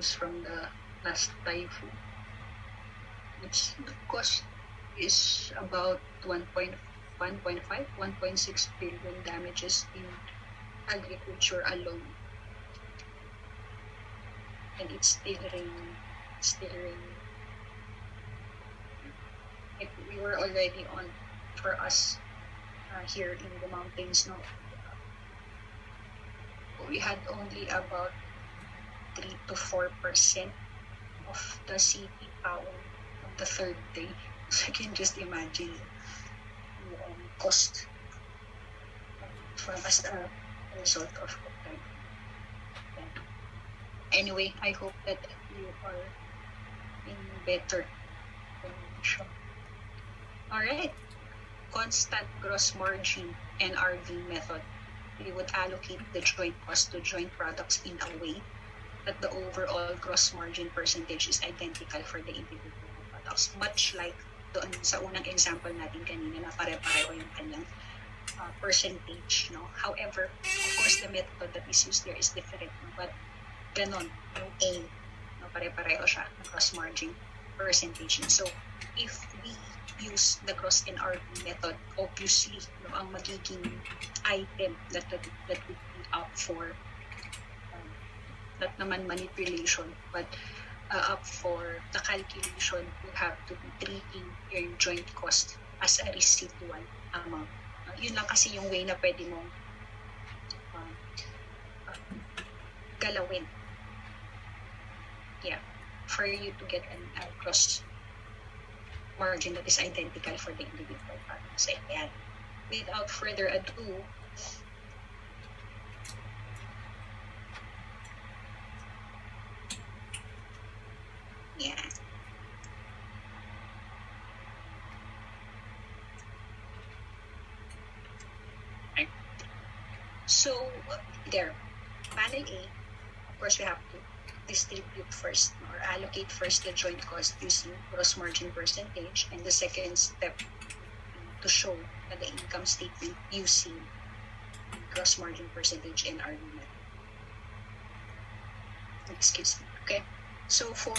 news from the last typhoon. Its cost is about 1.5, 1.6 billion damages in agriculture alone. And it's still raining. We were already on for us here in the mountains, no? We had only about 3 to 4% of the city power on the third day. So you can just imagine the cost from as a result of typhoon. Anyway, I hope that you are in better condition. Alright, constant gross margin NRV method. We would allocate the joint cost to joint products in a way that the overall gross margin percentage is identical for the individual products. Much like doon sa unang example natin kanina na pare-pareho yung kanyang percentage. No? However, of course, the method that is used there is different. No? But ganon, yung aim, no? Pare-pareho siya ng gross margin percentage. So, if we use the gross NRV method, obviously, no, ang magiging item that would be up for not naman manipulation, but up for the calculation, you have to be treating your joint cost as a residual amount. Yun lang kasi yung way na pwede mong galawin. Yeah, for you to get a gross margin that is identical for the individual products. And without further ado, yeah. So there, panel A, of course we have to distribute first or allocate first the joint cost using gross margin percentage, and the second step to show the income statement using gross margin percentage and argument. Excuse me. Okay, so for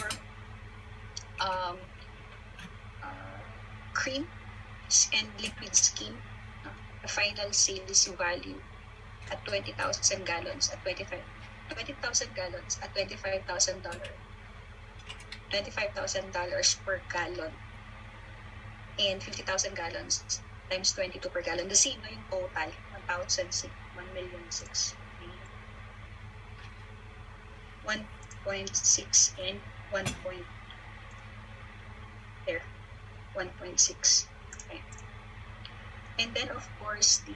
cream and liquid skim, the final sales value at 20,000 gallons at 20,000 gallons at $25,000. $25,000 per gallon and 50,000 gallons times 22 per gallon. The same na yung total, 1,006. 1.6 and 1.6. Okay. And then of course we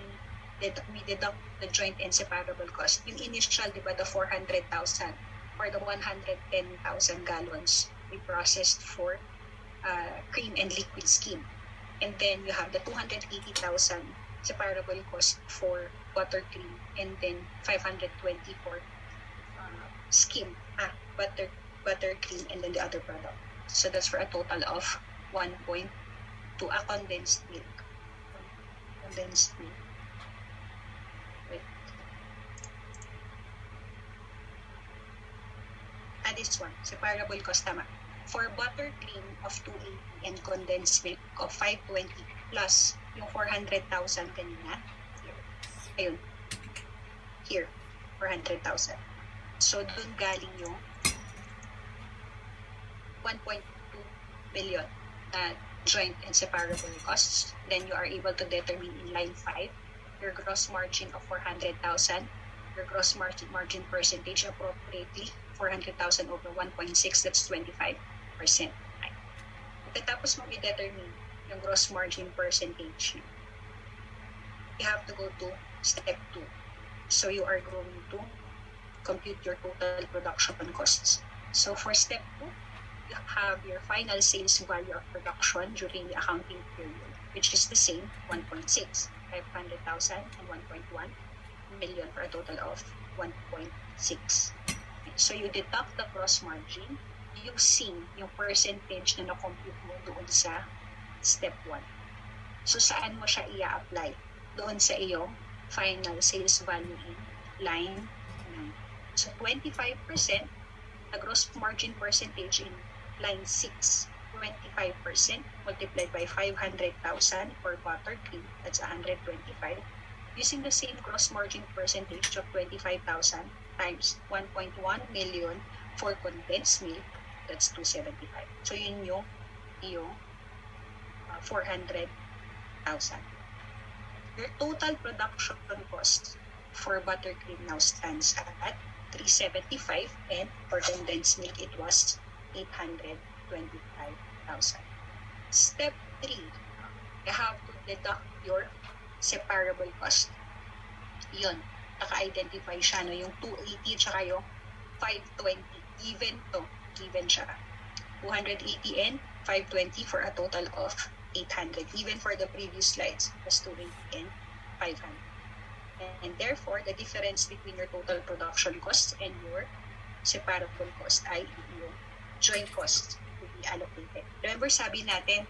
deduct the joint and separable cost. Yung initial, di ba, the 400,000 or the 110,000 gallons we processed for cream and liquid skim. And then you have the 280,000 separable cost for butter cream, and then 520 for skim, butter cream, and then the other product. So that's for a total of 1.2, a condensed milk. This one, separable cost, tama. For butter cream of 280 and condensed milk of 520 plus yung 400,000 kanina. Ayun. Here, 400,000. So, dun galing yung 1.2 billion joint and separable costs. Then you are able to determine in line 5 your gross margin of 400,000, your gross margin percentage appropriately 400,000 over 1.6, that's 25%. Pagkatapos mo i-determine yung gross margin percentage, you have to go to step 2. So you are going to compute your total production costs. So for step 2, you have your final sales value of production during the accounting period, which is the same, 1.6, 500,000 and 1.1 million for a total of 1.6. So you deduct the gross margin using yung percentage na na-compute mo doon sa step 1. So saan mo siya i-apply? Doon sa iyong final sales value in line 9. So 25% the gross margin percentage in line 6, 25% multiplied by 500,000 for buttercream, that's 125. Using the same gross margin percentage of 25,000 times 1.1 million for condensed milk, that's 275. So yun yung 400,000. Your total production cost for buttercream now stands at 375, and for condensed milk it was 825,000. Step 3, you have to deduct your separable cost. Yun, naka-identify siya, no? Yung 280 tsaka yung 520. Given siya. 280 and 520 for a total of 800. Even for the previous slides, it was 280 and 500. And therefore, the difference between your total production cost and your separable cost ay yung joint cost to be allocated. Remember, sabi natin,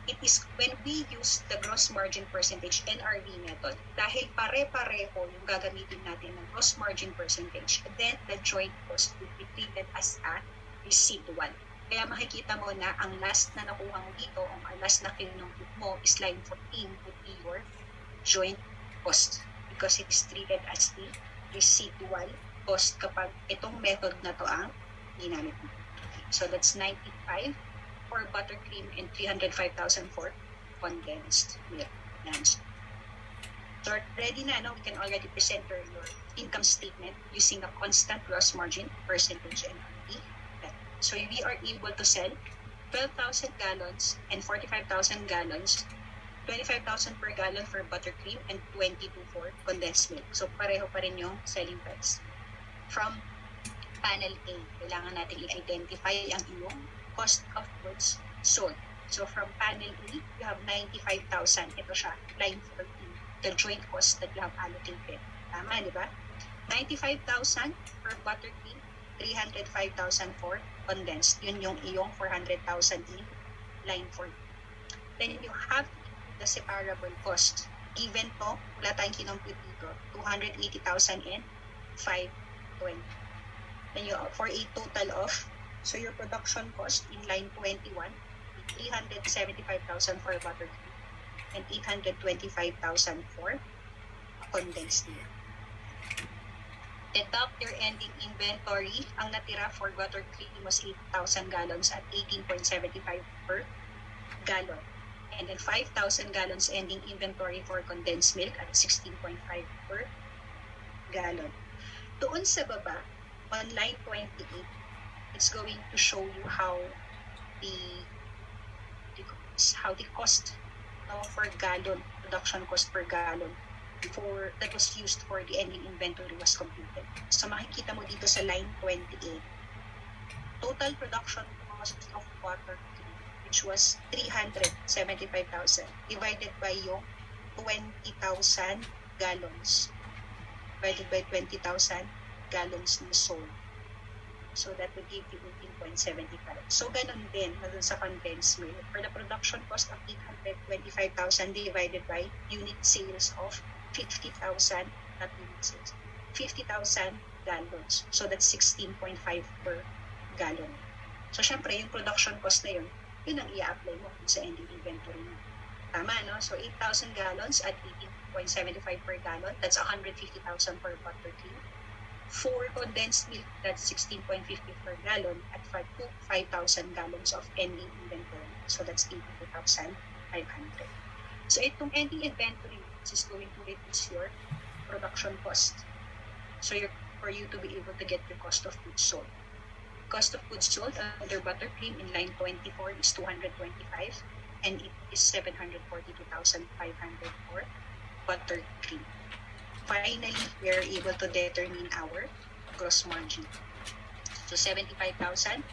it is when we use the gross margin percentage NRV method, dahil pare-pareho yung gagamitin natin ng gross margin percentage, then the joint cost will be treated as a residual. Kaya makikita mo na ang last na nakuha mo dito, ang last na kinumpit mo is line 14 would be your joint cost, because it is treated as the residual cost kapag itong method na to ang ginamit mo. So that's 95 for buttercream and 305,000 for condensed milk. So ready na, no? We can already present your income statement using a constant gross margin percentage NRV. So we are able to sell 12,000 gallons and 45,000 gallons, 25,000 per gallon for buttercream and 22 for condensed milk. So pareho pa rin yung selling price. From panel A, kailangan natin i-identify ang iyong cost of goods sold. So from panel A, you have 95,000. Ito siya, line 14, the joint cost that you have allocated. Tama, di ba? 95,000 for buttercream, 305,000 for condensed. Yun yung iyong 400,000 in line 14. Then you have the separable cost. Given to, wala tayong kinumpute dito, 280,000 and 520. Then you, for a total of, so your production cost in line 21, 375,000 for buttercream and 825,000 for condensed milk. Deduct your ending inventory. Ang natira for buttercream was 8,000 gallons at 18.75 per gallon. And then 5,000 gallons ending inventory for condensed milk at 16.5 per gallon. Doon sa baba, on line 28, it's going to show you how the cost for gallon, production cost per gallon for that was used for the ending inventory was computed. So makikita mo dito sa line 28, total production cost of buttercream, which was 375,000 divided by yung 20,000 gallons divided by 20,000 gallons na sold. So that would give you 18.75. So ganun din na dun sa condensed milk. For the production cost of 825,000 divided by unit sales of 50,000, not unit sales, 50,000 gallons. So that's 16.5 per gallon. So syempre yung production cost na yun ang i-apply mo sa ending inventory mo. Tama, no? So 8,000 gallons at 18.75 per gallon, that's 150,000 per buttercream. For condensed milk, that's 16.50 per gallon at 5,000 gallons of ending inventory. So that's 82,500. So itong ending inventory is going to reduce your production cost. So for you to be able to get your cost of goods sold. Cost of goods sold under buttercream in line 24 is 225 and it is 742,500 for buttercream. Finally, we are able to determine our gross margin. So 75,000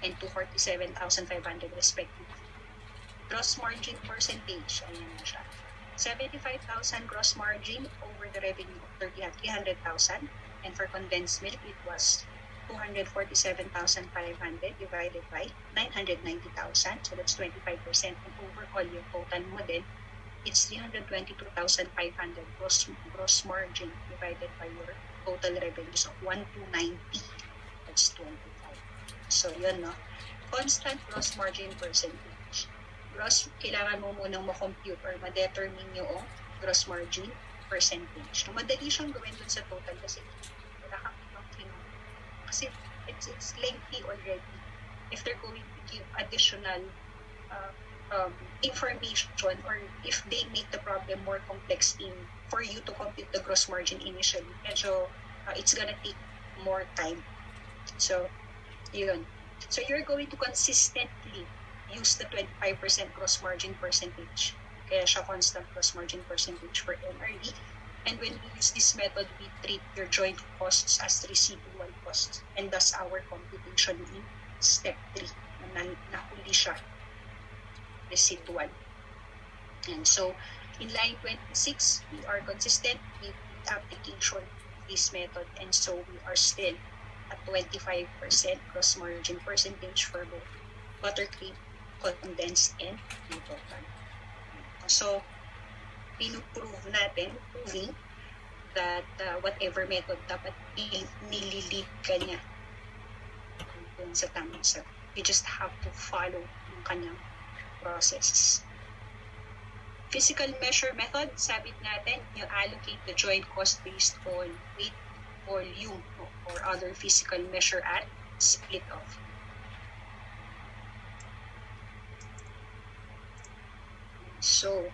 and 247,500 respectively. Gross margin percentage, ayan na siya. 75,000 gross margin over the revenue of 300,000, and for condensed milk it was 247,500 divided by 990,000, so that's 25%, and overall yung total mo din, it's 322,500 gross margin divided by your total revenues of 1,290, that's 25. So, yun, no? Constant gross margin percentage. Kailangan mo munang ma-compute or ma-determine yung gross margin percentage. No, madali siyang gawin dun sa total kasi wala kang kasi it's lengthy already. If they're going to give additional information, or if they make the problem more complex for you to compute the gross margin initially, medyo it's gonna take more time. So, yun. So, you're going to consistently use the 25% gross margin percentage. Kaya siya constant gross margin percentage for NRD. And when we use this method, we treat your joint costs as residual costs. And thus our computation in step 3. Nahuli siya residual. And so, in line 26, we are consistent with the application of this method. And so, we are still at 25% gross margin percentage for both buttercream, condensed, and total. So, pinuprove natin, proving that whatever method dapat nililit ka niya dun sa tamang set. You just have to follow yung kanyang process. Physical measure method, sabit natin, you allocate the joint cost based on weight, volume, or other physical measure at split off. So,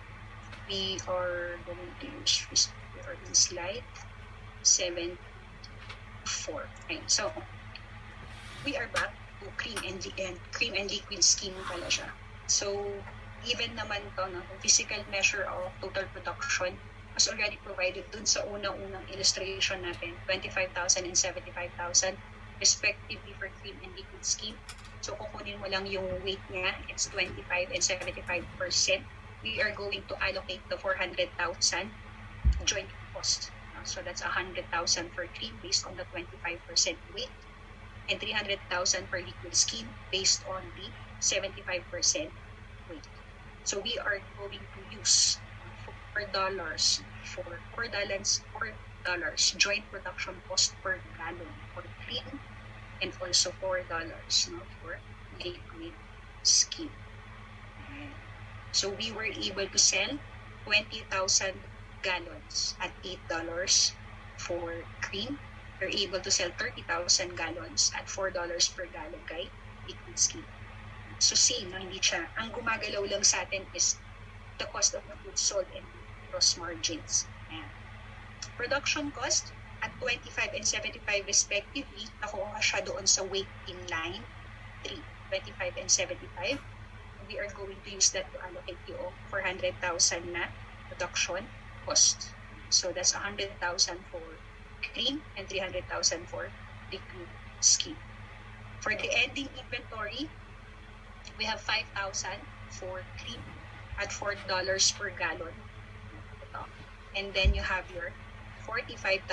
we are going to use this in slide 7-4. Okay, so, we are back to cream and liquid scheme pala siya. So, even naman to, no, physical measure of total production was already provided dun sa unang-unang illustration natin, 25,000 and 75,000 respectively for cream and liquid scheme. So, kukunin mo lang yung weight niya, it's 25 and 75%. We are going to allocate the 400,000 joint cost. So, that's 100,000 for cream based on the 25% weight, and 300,000 per liquid scheme based on the 75% weight. So we are going to use $4 joint production cost per gallon for cream, and also $4 for liquid scheme. So we were able to sell 20,000 gallons at $8 for cream. We're able to sell 30,000 gallons at $4 per gallon kay liquid scheme. So same, no? Hindi siya. Ang gumagalaw lang sa atin is the cost of the goods sold and gross margins. Ayan. Production cost at 25 and 75 respectively, nakuha siya doon sa weight in line 3, 25 and 75. We are going to use that to allocate yung 400,000 na production cost. So that's 100,000 for cream and 300,000 for liquid scheme. For the ending inventory, we have 5,000 for cream at $4 per gallon. And then you have your 45,000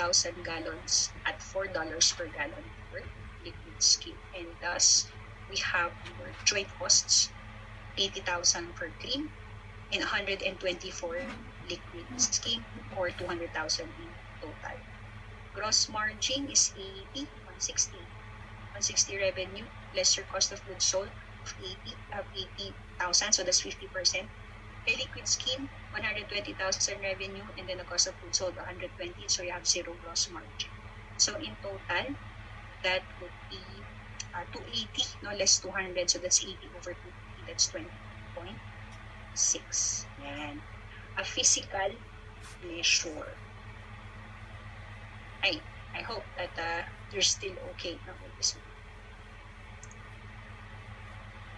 gallons at $4 per gallon for liquid scheme. And thus, we have your joint costs, 80,000 for cream and 124 liquid scheme, or 200,000 in total. Gross margin is 80, 160 revenue, less your cost of goods sold of 80,000, so that's 50%. Kay liquid scheme, 120,000 revenue, and then the cost of goods sold 120, so you have 0 gross margin. So in total, that would be 280, no, less 200, so that's 80 over 280, that's 20.6. Yan. A physical measure. I hope that you're still okay na with this one.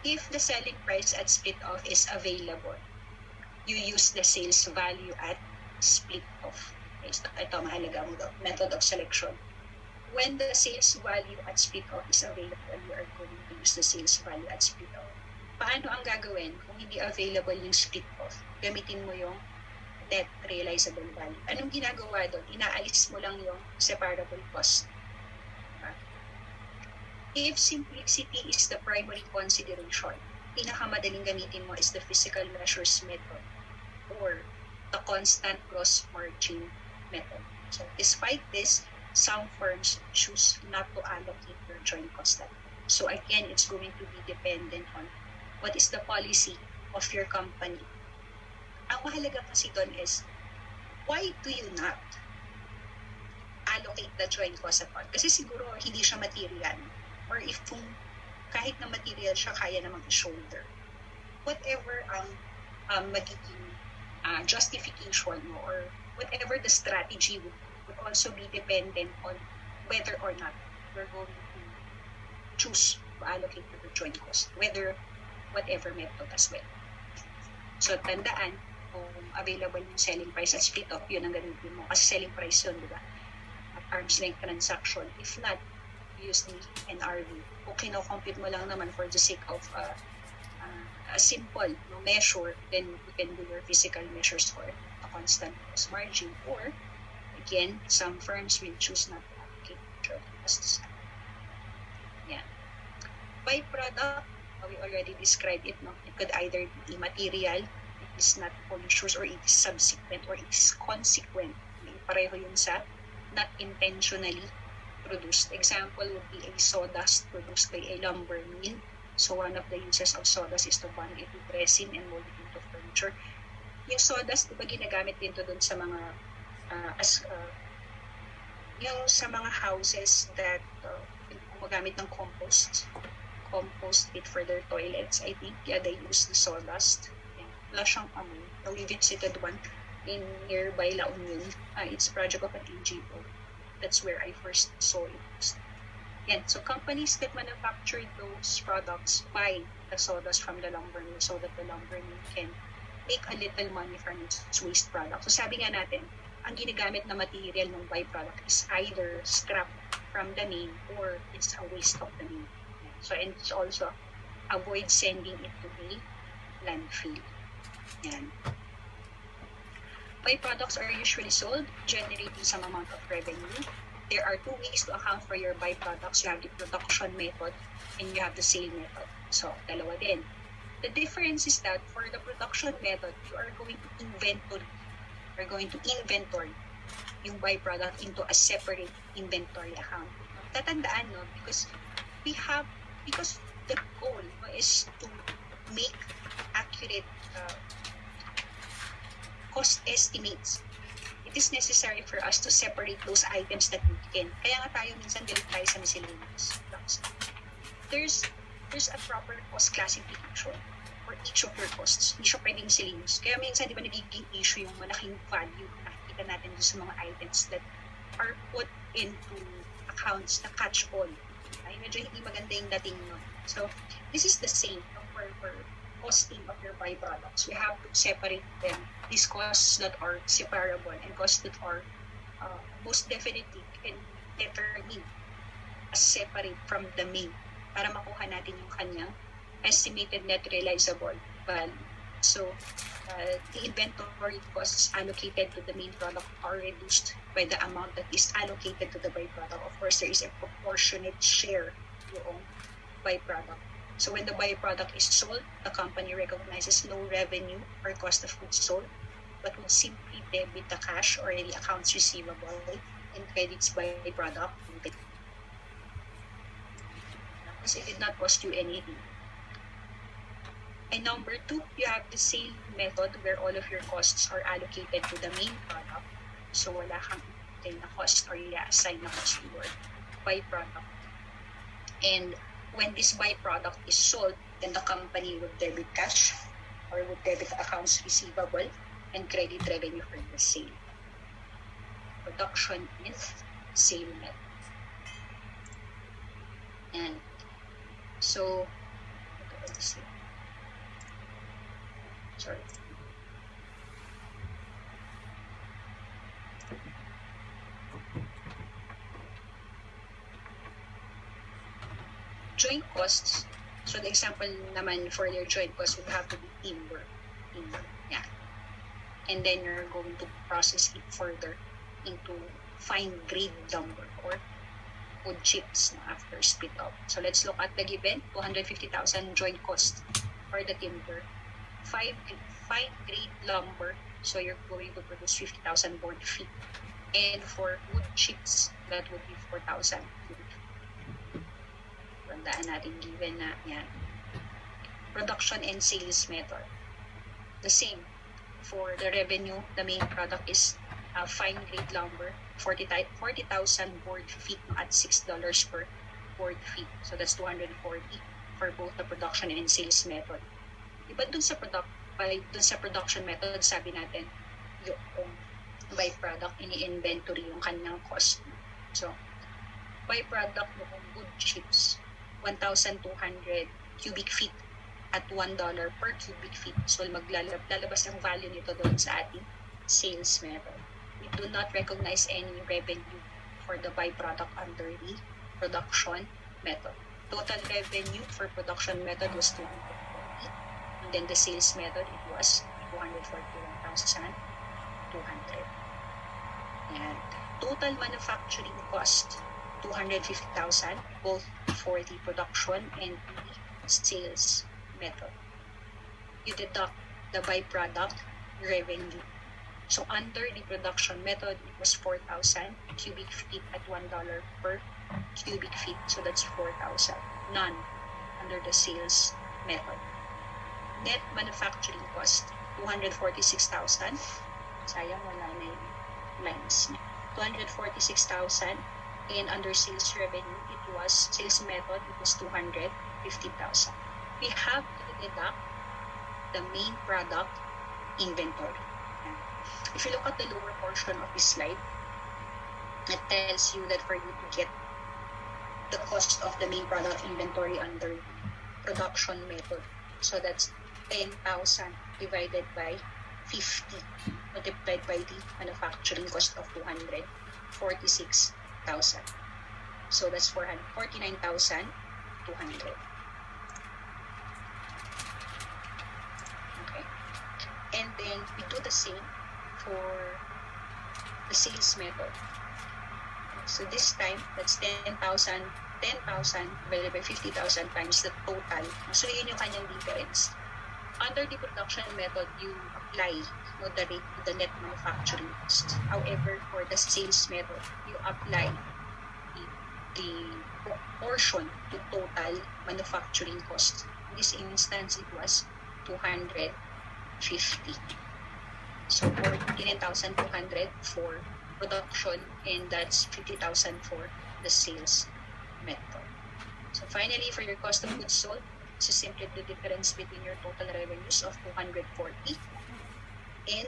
If the selling price at split off is available, you use the sales value at split off. Okay, so ito mahalaga mo daw, method of selection. When the sales value at split off is available, you are going to use the sales value at split off. Paano ang gagawin kung hindi available yung split off? Gamitin mo yung net realizable value. Anong ginagawa doon? Inaalis mo lang yung separable cost. If simplicity is the primary consideration, pinakamadaling gamitin mo is the physical measures method or the constant gross margin method. So despite this, some firms choose not to allocate their joint cost. So again, it's going to be dependent on what is the policy of your company. Ang mahalaga kasi doon is, why do you not allocate the joint cost account? Kasi siguro hindi siya material. Or if kung kahit na material siya, kaya namang i-shoulder. Whatever ang magiging justification mo, or whatever the strategy would also be dependent on whether or not we're going to choose to allocate to the joint cost, whatever method as well. So tandaan, kung available yung selling price at split off, yun ang gamitin mo. Kasi selling price yun, di ba? At arm's length transaction. If not, use the NRV. Kung kino-compute mo lang naman for the sake of a simple measure, then you can do your physical measures for a constant gross margin. Or, again, some firms will choose not to allocate joint costs. Yeah. By product, we already described it. No? It could either be material, it is not conscious, or it is subsequent, or it is consequent. Pareho yun sa not intentionally produced. Example would be a sawdust produced by a lumber mill. So one of the uses of sawdust is to bond it with resin and mold it into furniture. Yung sawdust, diba ginagamit din to dun sa mga yung sa mga houses that gumagamit ng compost it for their toilets. I think, they use the sawdust. Wala siyang amoy. We visited one in nearby La Union. It's a project of an NGO. That's where I first saw it. So companies that manufacture those products buy the sawdust from the lumber mill so that the lumber mill can make a little money from its waste product. So sabi nga natin, ang ginagamit na material ng byproduct is either scrap from the mill or it's a waste of the mill. So, and it's also avoid sending it to the landfill. Yan. Byproducts are usually sold, generating some amount of revenue. There are two ways to account for your byproducts. You have the production method and you have the sale method. So, dalawa din. The difference is that for the production method, you are going to inventory yung byproduct into a separate inventory account. Tatandaan, no? Because the goal is to make accurate cost estimates. It is necessary for us to separate those items that we can. Kaya nga tayo minsan galit tayo sa miscellaneous. There's a proper cost classification for each of your costs. Hindi siya pwedeng miscellaneous. Kaya minsan, di ba, nagiging issue yung malaking value na nakikita natin sa mga items that are put into accounts na catch all. Ay, medyo hindi maganda yung dating nun. So, this is the same for costing of your byproducts. We have to separate them. These costs that are separable and costs that are most definitely can determine as separate from the main para makuha natin yung kanyang estimated net realizable value. So, the inventory costs allocated to the main product are reduced by the amount that is allocated to the byproduct. Of course, there is a proportionate share yung byproduct. So when the byproduct is sold, the company recognizes no revenue or cost of goods sold, but would simply debit the cash or the accounts receivable and credits byproduct. Because it did not cost you anything. And number two, you have the sale method where all of your costs are allocated to the main product. So wala kang na cost or i-assign na cost to your byproduct. And when this byproduct is sold, then the company would debit cash or would debit accounts receivable and credit revenue for the sale. Production and sale method. And so, sorry. Joint costs. So the example naman for your joint costs would have to be timber. Yeah. And then you're going to process it further into fine grade lumber or wood chips after split out. So let's look at the given 250,000 joint cost for the timber. Fine grade lumber, so you're going to produce 50,000 board feet. And for wood chips, that would be 4,000. Tandaan natin given na yan. Production and sales method. The same. For the revenue, the main product is fine grade lumber, 40,000 board feet at $6 per board feet. So that's 240 for both the production and sales method. Diba dun sa production method, sabi natin, yung byproduct, ini-inventory yung kanyang cost. So, byproduct ng wood chips, 1,200 cubic feet at $1 per cubic feet. So, lalabas ang value nito doon sa ating sales method. We do not recognize any revenue for the byproduct under the production method. Total revenue for production method was 240. And then the sales method, it was 241,200. And total manufacturing cost, 250,000, both for the production and the sales method. You deduct the byproduct revenue. So under the production method, it was 4,000 cubic feet at $1 per cubic feet. So that's 4,000. None under the sales method. Net manufacturing cost, 246,000. Sayang, wala na yung lines. 246,000. And under sales revenue, sales method, it was 250,000. We have to deduct the main product inventory. If you look at the lower portion of this slide, it tells you that for you to get the cost of the main product inventory under production method, so that's 10,000 divided by 50 multiplied by the manufacturing cost of 246,000. So that's 449,200. Okay. And then we do the same for the sales method. So this time, that's 10,000 divided by 50,000 times the total. So yun yung kanyang difference. Under the production method, you apply the rate to the net manufacturing cost. However, for the sales method, you apply the proportion to total manufacturing cost. In this instance, it was 250. So 49,200 for production, and that's 50,000 for the sales method. So finally, for your cost of goods sold, this is simply the difference between your total revenues of 240 and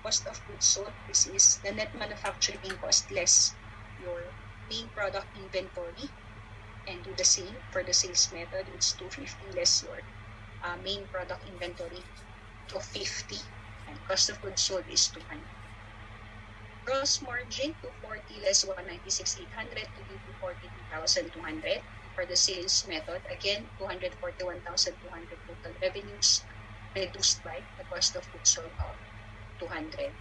cost of goods sold. This is the net manufacturing cost less your main product inventory, and do the same for the sales method. It's 250 less your main product inventory of 50, and cost of goods sold is 200. Gross margin, 240 less 196,800 to give you 42,200. For the sales method, again 241,200 total revenues reduced by the cost of goods sold of 200,000.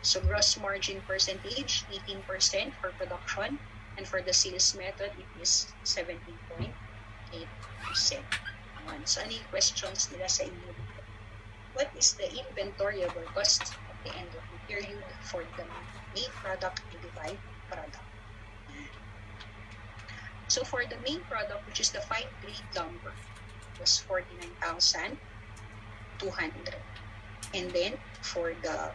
So gross margin percentage, 18% for production, and for the sales method, it is 17.8%. So any questions nila sa inyo dito? What is the inventoriable cost at the end of the period for the main product and the byproduct? So for the main product, which is the fine grade lumber, it was 49,200. And then for the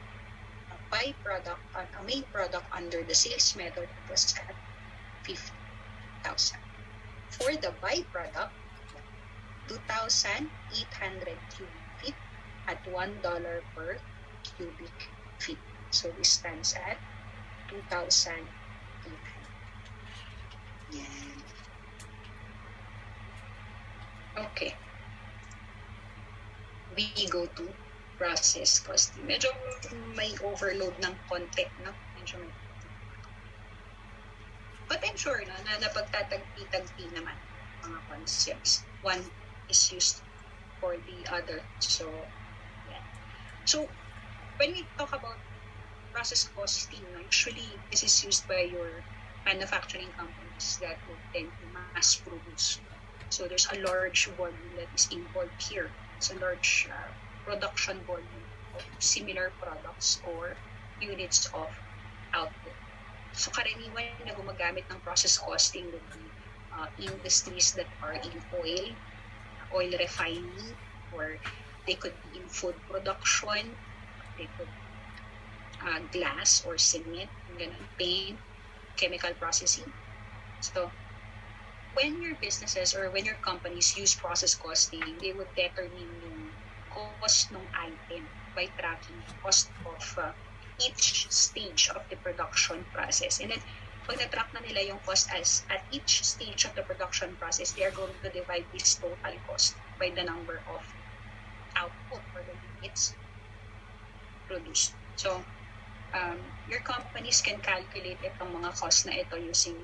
byproduct, main product under the sales method, it was at 50,000. For the byproduct, 2,800 cubic feet at $1 per cubic feet. So this stands at 2,800. Yan. Okay. We go to process costing. Medyo may overload ng konti, no? Medyo may... But I'm sure na napagtatagpi-tagpi naman mga concepts. One is used for the other. So, yeah. So, when we talk about process costing, usually this is used by your manufacturing companies that would tend to mass produce. So there's a large volume that is involved here. It's a large production volume of similar products or units of output. So karaniwan na gumagamit ng process costing would be industries that are in oil refining, or they could be in food production, they could glass or cement, ganun, paint, chemical processing. So when your businesses or when your companies use process costing, they would determine yung cost ng item by tracking the cost of each stage of the production process. And then, pag na-track na nila yung cost as at each stage of the production process, they are going to divide this total cost by the number of output or the units produced. So, your companies can calculate itong mga cost na ito using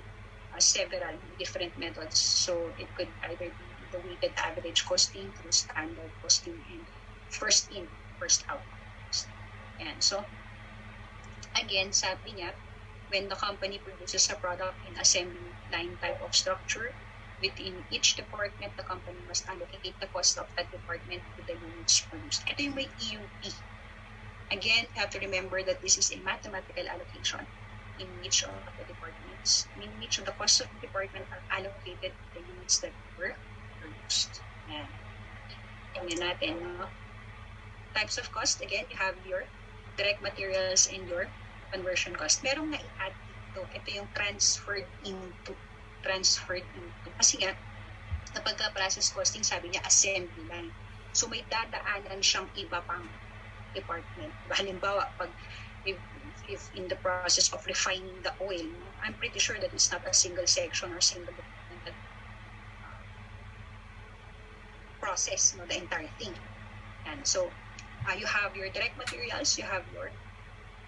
several different methods. So, it could either be the weighted average costing through standard costing and first in, first out cost. And so, again, sabi niya, when the company produces a product in assembly line type of structure, within each department, the company must allocate the cost of that department to the units produced. Ito yung may EUP. Again, you have to remember that this is a mathematical allocation in each of the departments. In each of the costs of the department are allocated to the units that were produced. Yan. Tingnan natin, no? Types of cost, again, you have your direct materials and your conversion cost. Merong na-i-add dito. Ito yung transferred into. Kasi nga, kapag process costing, sabi niya, assembly line. So, may dadaanan siyang iba pang department. Halimbawa, if in the process of refining the oil, I'm pretty sure that it's not a single section or single department that process, the entire thing. And so, you have your direct materials, you have your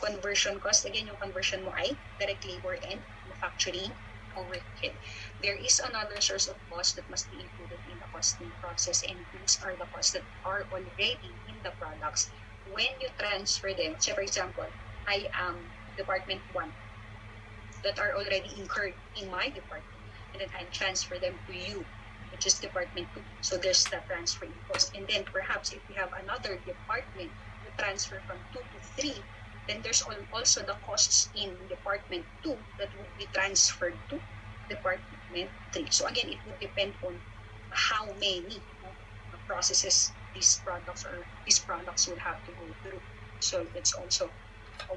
conversion cost. Again, yung conversion mo ay direct labor and manufacturing overhead. There is another source of cost that must be included in the costing process, and these are the costs that are already in the products. When you transfer them, say for example, I am Department 1 that are already incurred in my department, and then I transfer them to you, which is Department 2. So there's the transfer cost. And then perhaps if we have another department to transfer from 2 to 3, then there's also the costs in Department 2 that would be transferred to Department 3. So again, it would depend on how many processes these products will have to go through. So that's also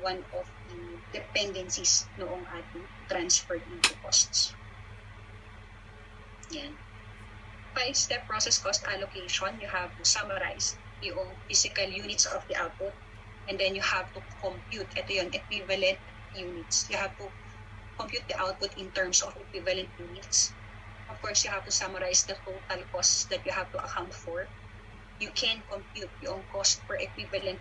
one of the dependencies noong ating transferred into costs. Yan. 5-step process cost allocation, you have to summarize yung physical units of the output, and then you have to compute, ito yun, equivalent units. You have to compute the output in terms of equivalent units. Of course, you have to summarize the total costs that you have to account for. You can compute yung cost per equivalent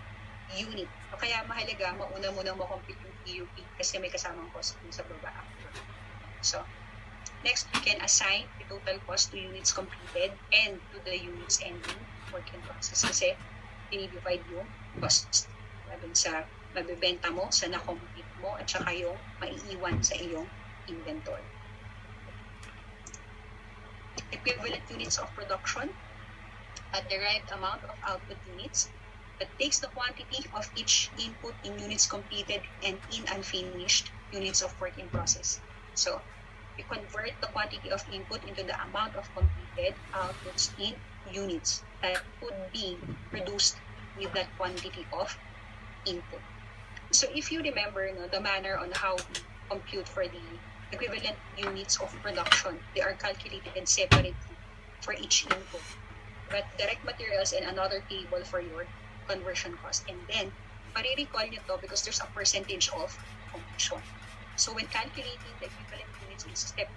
unit. Kaya mahalaga, mauna muna mo-compute yung EUP kasi may kasamang cost dun sa baba after. So, next, you can assign the total cost to units completed and to the units ending work in process kasi dinivide yung costs dun sa mabibenta mo, sa na-complete mo, at saka yung maiiwan sa iyong inventory. Equivalent units of production, a derived amount of output units that takes the quantity of each input in units completed and in unfinished units of work in process. So, you convert the quantity of input into the amount of completed outputs in units that could be produced with that quantity of input. So if you remember the manner on how we compute for the equivalent units of production, they are calculated separately for each input. But direct materials and another table for your conversion cost. And then, marirecall nyo to because there's a percentage of completion. So when calculating the equivalent units in step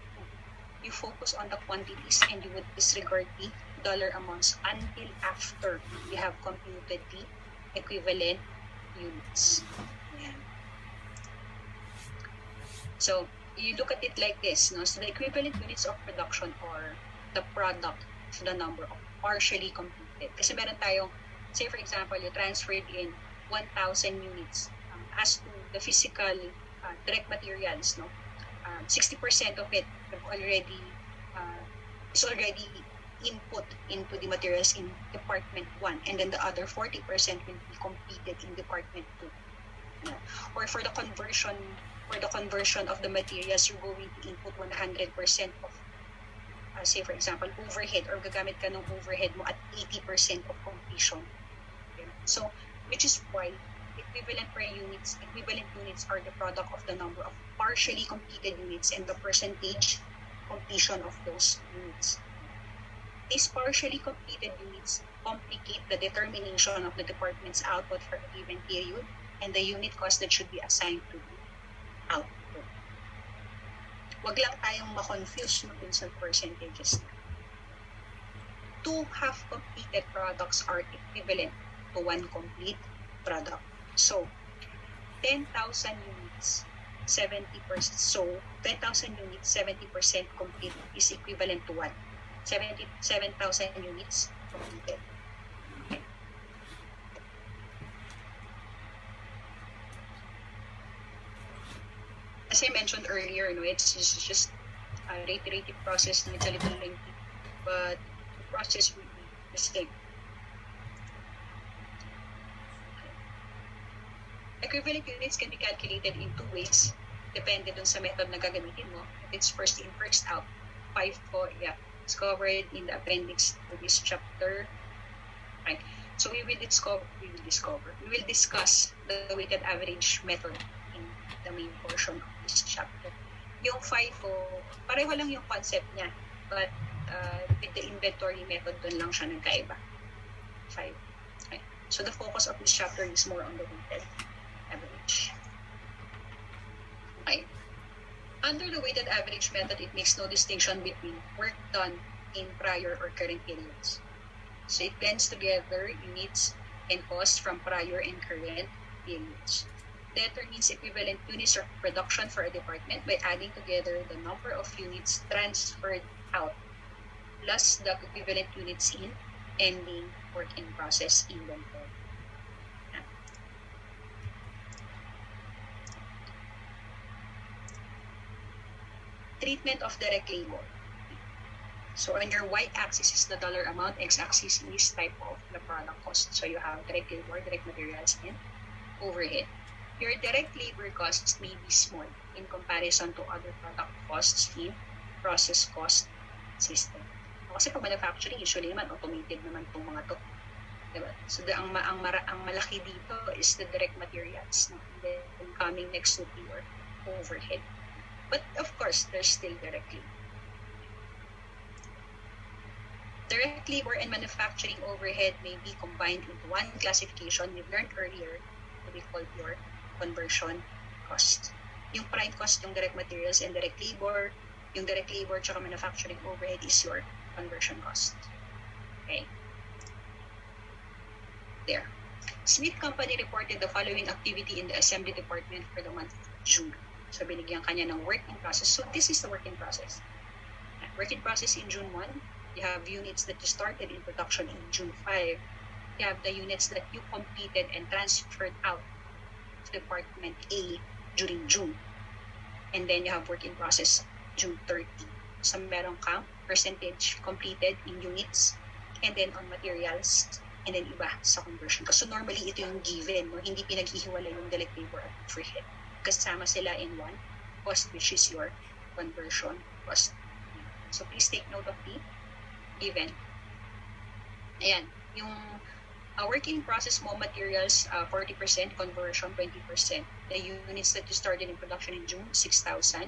2, you focus on the quantities and you would disregard the dollar amounts until after you have computed the equivalent units. Yeah. So you look at it like this, no? So the equivalent units of production are the product of the number of partially completed. Kasi meron tayong, say for example, you transferred in 1,000 units as to the physical direct materials, no? 60% of it is already input into the materials in Department 1, and then the other 40% will be completed in Department 2. Or for the conversion for the conversion of the materials, you're going to input 100% of, say for example, overhead, or gagamit ka ng overhead mo at 80% of completion. Okay? So, which is why equivalent units are the product of the number of partially completed units and the percentage completion of those units. These partially completed units complicate the determination of the department's output for a given period and the unit cost that should be assigned to the output. Wag lang tayong ma-confuse dun sa percentages. 2 half-completed products are equivalent to 1 complete product. So, 10,000 units, 70%. So, 10,000 units, 70% complete is equivalent to what? 77,000 units completed. Okay. As I mentioned earlier, it's just a reiterative process na it's a little lengthy, but the process will be the same. Equivalent units can be calculated in 2 ways, depende dun sa method na gagamitin mo. If it's first in, first out. 5 po, yeah. It's covered in the appendix to this chapter. Right. So we will discuss the weighted average method in the main portion of this chapter. Yung FIFO, pareho lang yung concept niya, but with the inventory method, dun lang siya nagkaiba. 5. Okay. So the focus of this chapter is more on the weighted average. Okay. Under the weighted average method, it makes no distinction between work done in prior or current periods. So it blends together units and costs from prior and current periods. Determines equivalent units of production for a department by adding together the number of units transferred out plus the equivalent units in ending work in process inventory. Treatment of direct labor. So on your y-axis is the dollar amount, x-axis is type of the product cost. So you have direct labor, direct materials, and overhead. Your direct labor costs may be small in comparison to other product costs in process cost system. Kasi pag manufacturing, usually naman automated naman itong mga to. Diba? So ang malaki dito is the direct materials, no? And then coming next to your overhead. But of course, there's still direct labor. Direct labor and manufacturing overhead may be combined into one classification we learned earlier to be called your conversion cost. Yung prime cost, yung direct materials and direct labor. Yung direct labor tsaka manufacturing overhead is your conversion cost. Okay. There. Smith Company reported the following activity in the assembly department for the month of June. So, binigyan kanya ng work in process. So, this is the work in process. Work in process in June 1, you have units that you started in production in June 5. You have the units that you completed and transferred out to Department A during June. And then you have work in process June 30. So, meron kang percentage completed in units and then on materials and then iba sa conversion. So, normally, ito yung given. No? Hindi pinaghihiwalay yung direct labor at overhead. Kasama sila in one cost, which is your conversion cost. So please take note of the given. Ayan, yung work in process mo, materials 40%, conversion 20%. The units that you started in production in June, 6,000.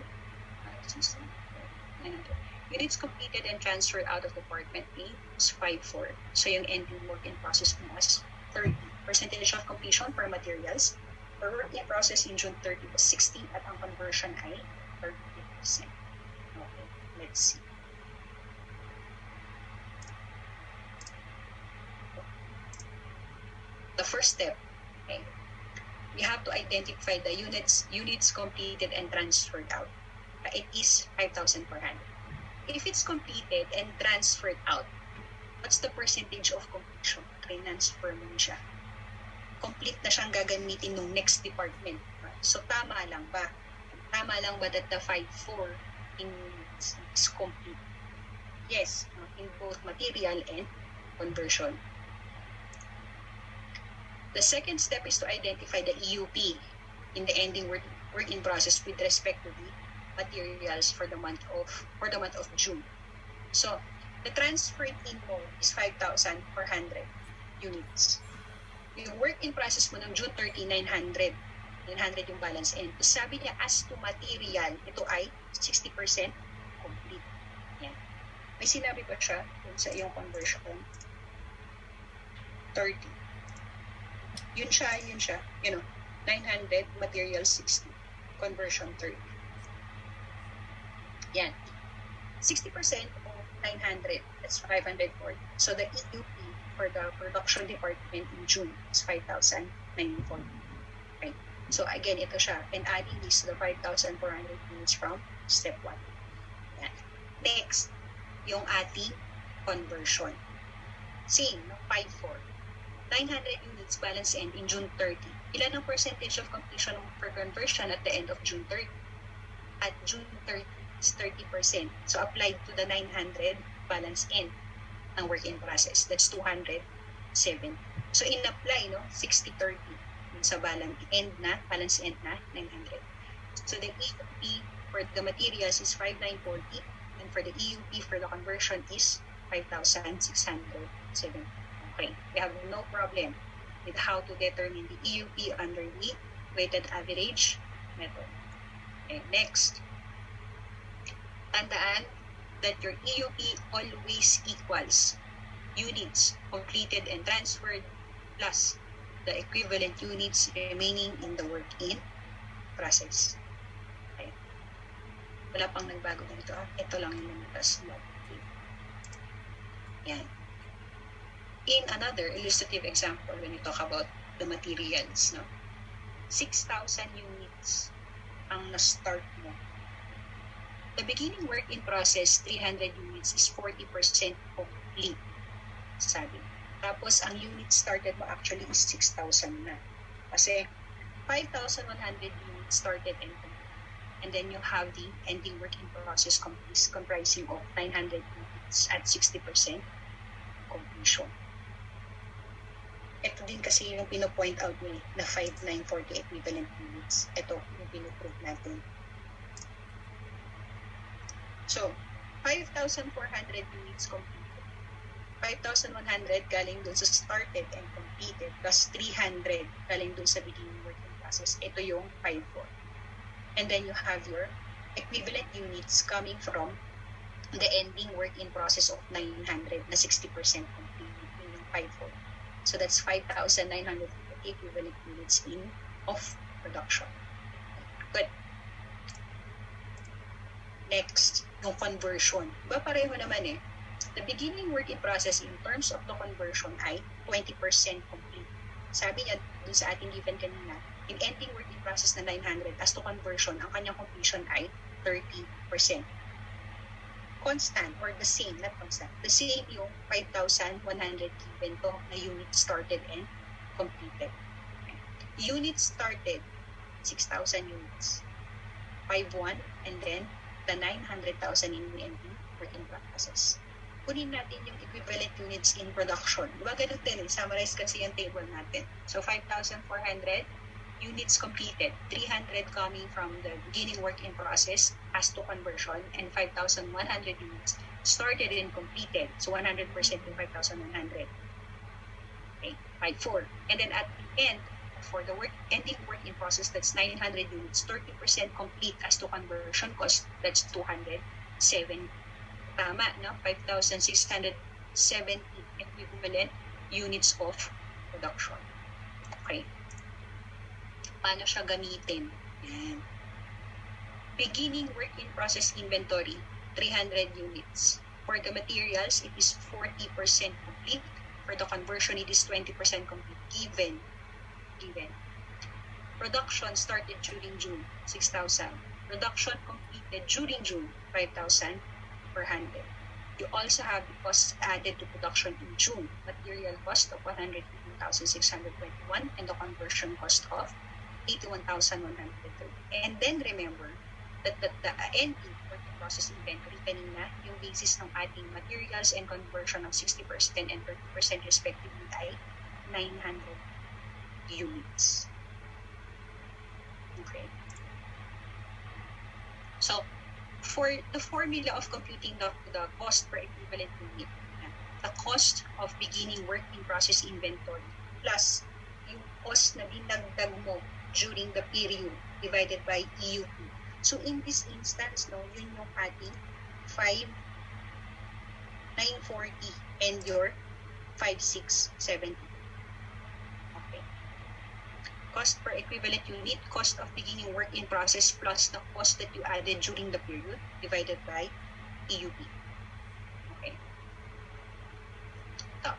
Units completed and transferred out of Department A is 5,400. So yung ending work in process mo is 30. Percentage of completion for materials. For work in process in June 30 was 60 at ang conversion ay 30%. Okay, let's see. The first step, okay, we have to identify the units completed and transferred out. It is 5,400. If it's completed and transferred out, what's the percentage of completion? Transfer mo siya. Complete na siyang gagamitin ng next department. So, tama lang ba? Tama lang ba that the 5,400 is complete? Yes, in both material and conversion. The second step is to identify the EUP in the ending work work in process with respect to the materials for the month of June. So the transferred in mo is 5,400 units. Yung work in process mo ng June 30, 900 yung balance end. Sabi niya, as to material, ito ay 60% complete. Yan. May sinabi pa siya sa iyong conversion. 30. Yun siya. 900, material 60. Conversion 30. Yan. 60% of 900, that's 540. So the EUP for the production department in June is 5,940. Okay. So again, ito siya. And adding this to the 5,400 units from step 1. Yan. Next, yung ating conversion. Same, no? 5,400. 900 units balance end in June 30. Ilan ang percentage of completion for conversion at the end of June 30? At June 30 is 30%. So applied to the 900 balance end ang work in process. That's 270. So in-apply, 60-30 sa balance end na 900. So the EUP for the materials is 5,940 and for the EUP for the conversion is 5,670. Okay, we have no problem with how to determine the EUP under the weighted average method. Okay, next. Tandaan that your EUP always equals units completed and transferred plus the equivalent units remaining in the work in process. Okay. Wala pang nagbago dito. Ito lang yung lumitas. Yan. In another illustrative example, when you talk about the materials, 6,000 units ang na-start mo. The beginning work in process, 300 units is 40% complete, sabi. Tapos, ang units started mo actually is 6,000 na. Kasi, 5,100 units started and complete. And then you have the ending work in process comprising of 900 units at 60% completion. Ito din kasi yung pino-point out ni na 5,940 equivalent units. Ito yung pino-prove natin. So, 5,400 units completed. 5,100 galing dun sa started and completed plus 300 galing dun sa beginning working process. Ito yung 5,400. And then you have your equivalent units coming from the ending work in process of 900 na 60% complete yung 5,400. So that's 5,950 equivalent units of production. Good. Next, yung conversion. Diba pareho naman The beginning work in process in terms of the conversion ay 20% complete. Sabi niya dun sa ating given kanina, in ending work in process na 900 as to conversion, ang kanyang completion ay 30%. Constant or the same, not constant. The same yung 5,100 given to na unit started and completed. Units started, 6,000 units. 5,1 and then the 900,000 in ending work in process. Kunin natin yung equivalent units in production. Diba ganun din, summarize kasi yung table natin. So 5,400 units completed, 300 coming from the beginning work in process as to conversion, and 5,100 units started and completed. So 100% yung 5,100. Okay, 5,400. And then at the end, for the ending work in process, that's 900 units, 30% complete as to conversion cost, that's 270. Tama, 5,670 equivalent units of production. Okay. Paano siya gamitin? Yan. Beginning work in process inventory, 300 units. For the materials, it is 40% complete. For the conversion, it is 20% complete. Given. Production started during June, 6,000. Production completed during June, 5,400. You also have the costs added to production in June. Material cost of 115,621 and the conversion cost of 81,130. And then remember that the NP, work in process inventory, kanina, yung basis ng ating materials and conversion ng 60% and 30% respectively ay 900 units. Okay. So, for the formula of computing the cost per equivalent unit, the cost of beginning work in process inventory plus yung cost na dinagdag mo during the period divided by EUP. So, in this instance, no, yun yung ating 5,940 and your 5,670. Okay. Cost per equivalent unit, cost of beginning work in process plus the cost that you added during the period divided by EUP. Okay. So,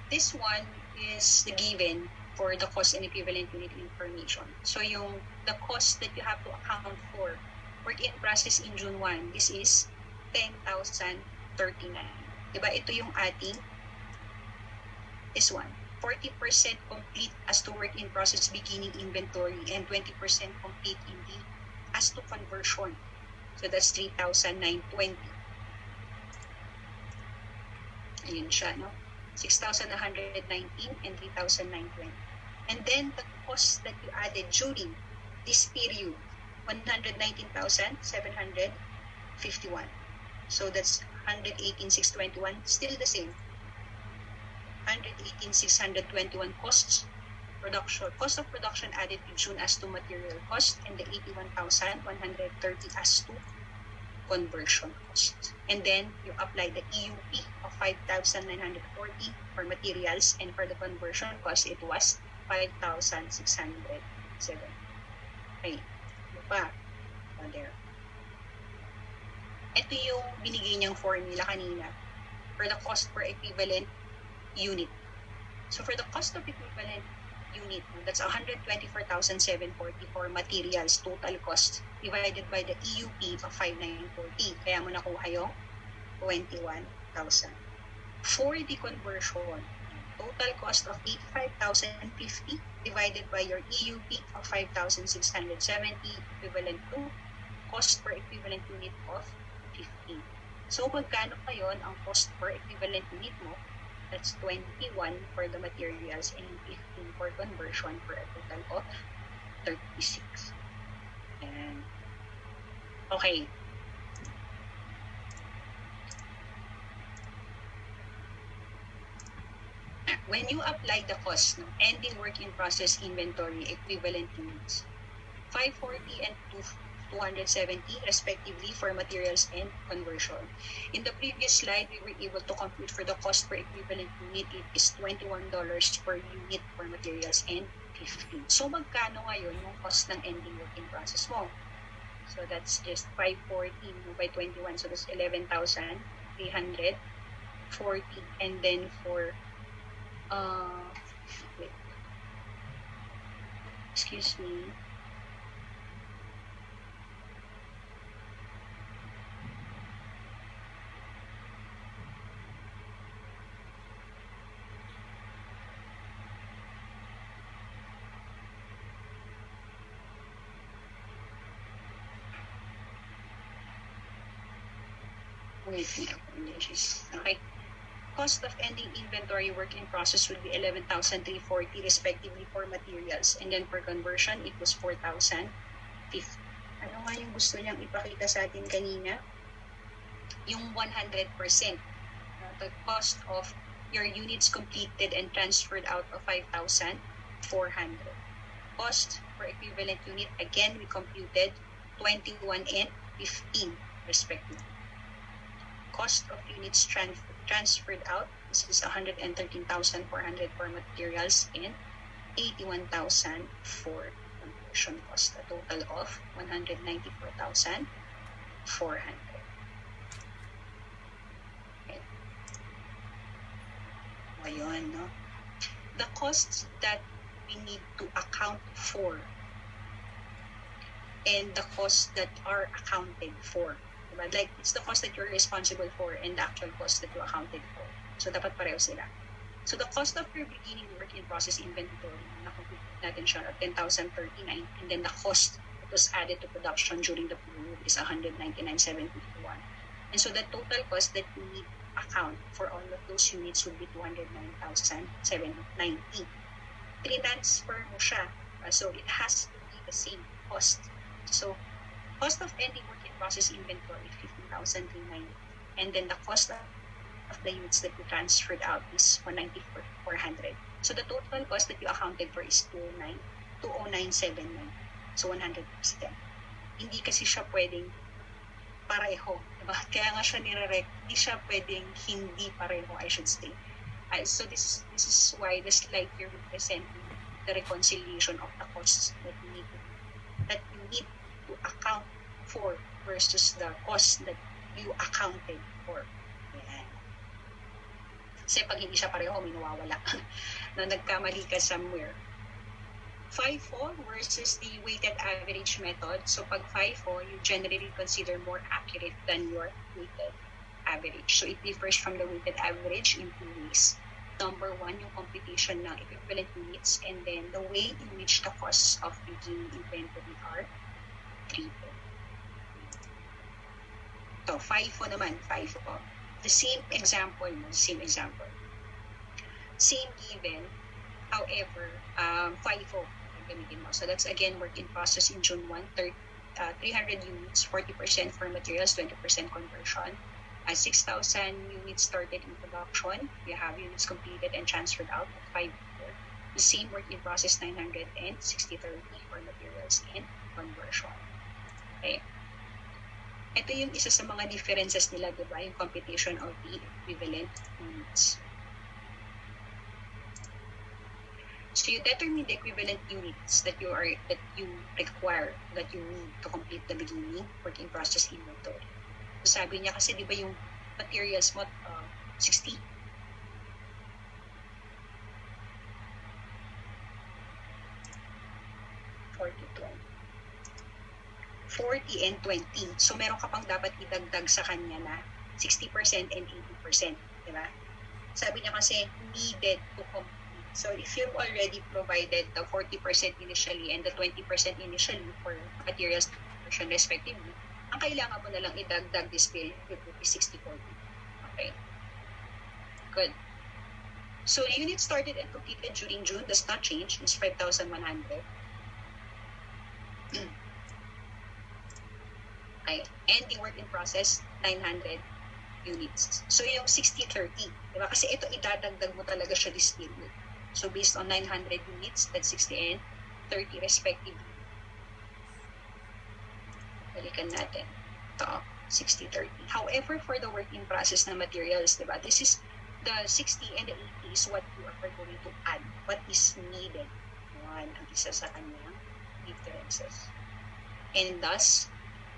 this one is the given for the cost and equivalent unit information. So, the cost that you have to account for work in process in June 1, this is 10,039. Diba? Ito yung ating this one. 40% complete as to work in process beginning inventory and 20% complete in the as to conversion. So that's 3,920. Ayun siya, no? 6,119 and 3,920. And then the cost that you added during this period, 119,751. So that's 118,621, still the same. 118,621 cost of production added in June as to material cost, and the 81,130 as to conversion cost. And then you apply the EUP of 5,940 for materials, and for the conversion cost, it was 5,607. Okay. Pa. There. Ito yung binigay niyang formula kanina for the cost per equivalent unit. So for the cost of equivalent unit, that's 124,740 for materials total cost divided by the EUP of 5,940. Kaya mo nakuha yung 21,000. For the conversion, total cost of 85,050 divided by your EUP of 5,670 equivalent to cost per equivalent unit of 15. So magkano ngayon ang cost per equivalent unit mo? That's 21 for the materials and 15 for conversion for a total of 36. And okay. When you apply the cost, no, ending work in process inventory equivalent units, 540 and 270 respectively for materials and conversion. In the previous slide, we were able to compute for the cost per equivalent unit, it is $21 per unit for materials and 15. So magkano ngayon yung cost ng ending work in process mo? So that's just 540 by 21, so that's 11,340. And then for wait. Excuse me. Okay. Cost of ending inventory work in process would be 11,340 respectively for materials, and then for conversion it was 4,050. Ano nga yung gusto niyang ipakita sa atin kanina? Yung 100%. The cost of your units completed and transferred out of 5,400. Cost per equivalent unit, again we computed 21 and 15 respectively. Cost of units transferred out, this is 113,400 for materials and 81,000 for conversion cost, a total of 194,400. Okay. Ayun, no? The costs that we need to account for and the costs that are accounted for. Like, it's the cost that you're responsible for and the actual cost that you accounted for. So, dapat pareho sila. So, the cost of your beginning work in process inventory, nakumpute natin siya at 10,039. And then the cost that was added to production during the period is 199,751. And so, the total cost that you need to account for all of those units would be 209,790. Transfer mo siya. So, it has to be the same cost. So, Cost of ending work in process inventory, 15,390. And then the cost of the units that you transferred out is 194,400. So the total cost that you accounted for is 209,209,79. So 100%. Hindi kasi siya pwedeng pareho. Diba? Kaya nga siya hindi siya pwedeng hindi pareho, I should say. So this is why the slide here representing the reconciliation of the costs that you need to account for versus the cost that you accounted for. Yan. Kasi pag hindi siya pareho, may nawawala na nagkamali ka somewhere. FIFO versus the weighted average method. So pag FIFO, you generally consider more accurate than your weighted average. So it differs from the weighted average in two ways. Number one, yung computation ng equivalent units, and then the way in which the costs of beginning inventory are treated. So FIFO naman, FIFO. The same example. Same given, however, FIFO gamitin mo. So that's again work in process in June 1, 300 units, 40% for materials, 20% conversion. 6,000 units started in production. You have units completed and transferred out at 5 year. The same work in process 900 and 60-30 for materials and conversion. Okay. Ito yung isa sa mga differences nila, diba? Yung computation of the equivalent units. So you determine the equivalent units that you require, that you need to complete the beginning work in process inventory. So sabi niya kasi, di ba yung materials mo 60? 40 and 20. So meron ka pang dapat idagdag sa kanya na 60% and 80%, di ba? Sabi niya kasi needed to complete. So if you've already provided the 40% initially and the 20% initially for materials conversion respectively, ang kailangan mo na lang idagdag this period is 60-40. Okay. Good. So units started and completed during June does not change. It's 5,100. Okay. And the work in process, 900 units. So yung 60-30, diba? Kasi ito idadagdag mo talaga siya this period. So based on 900 units, that's 60 and 30 respectively. Balikan natin. Ito, 60-30. However, for the work in process na materials, diba? This is the 60 and the 80 is what you are going to add. What is needed. Yan ang isa sa kanyang differences. And thus,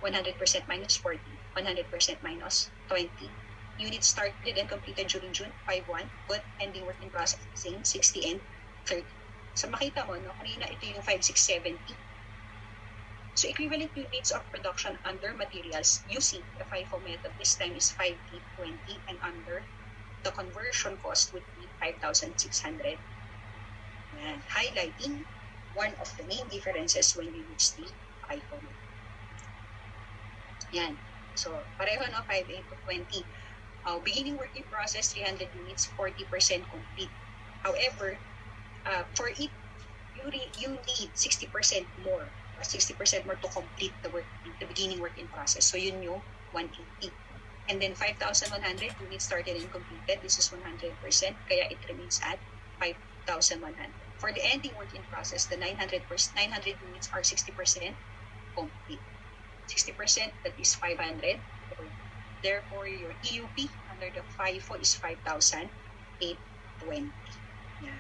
100% minus 40, 100% minus 20. Units started and completed during June, 5-1, but ending work in process, same, 60 and 30. So makita mo, no, kanina ito yung 5,670. So equivalent units of production under materials using the FIFO method this time is 5,820, and under the conversion cost would be 5,600. And highlighting one of the main differences when you use the FIFO method. Yan. So, pareho, no? 5, 8 to 20. Beginning work in process, 300 units, 40% complete. However, for it, you need 60% more. 60% more to complete the beginning work in process. So, yun yung 180. And then, 5,100 units started and completed. This is 100%. Kaya it remains at 5,100. For the ending work in process, the 900 units are 60% complete. 60%, that is 500. Therefore, your EUP under the FIFO is 5,820. Yeah.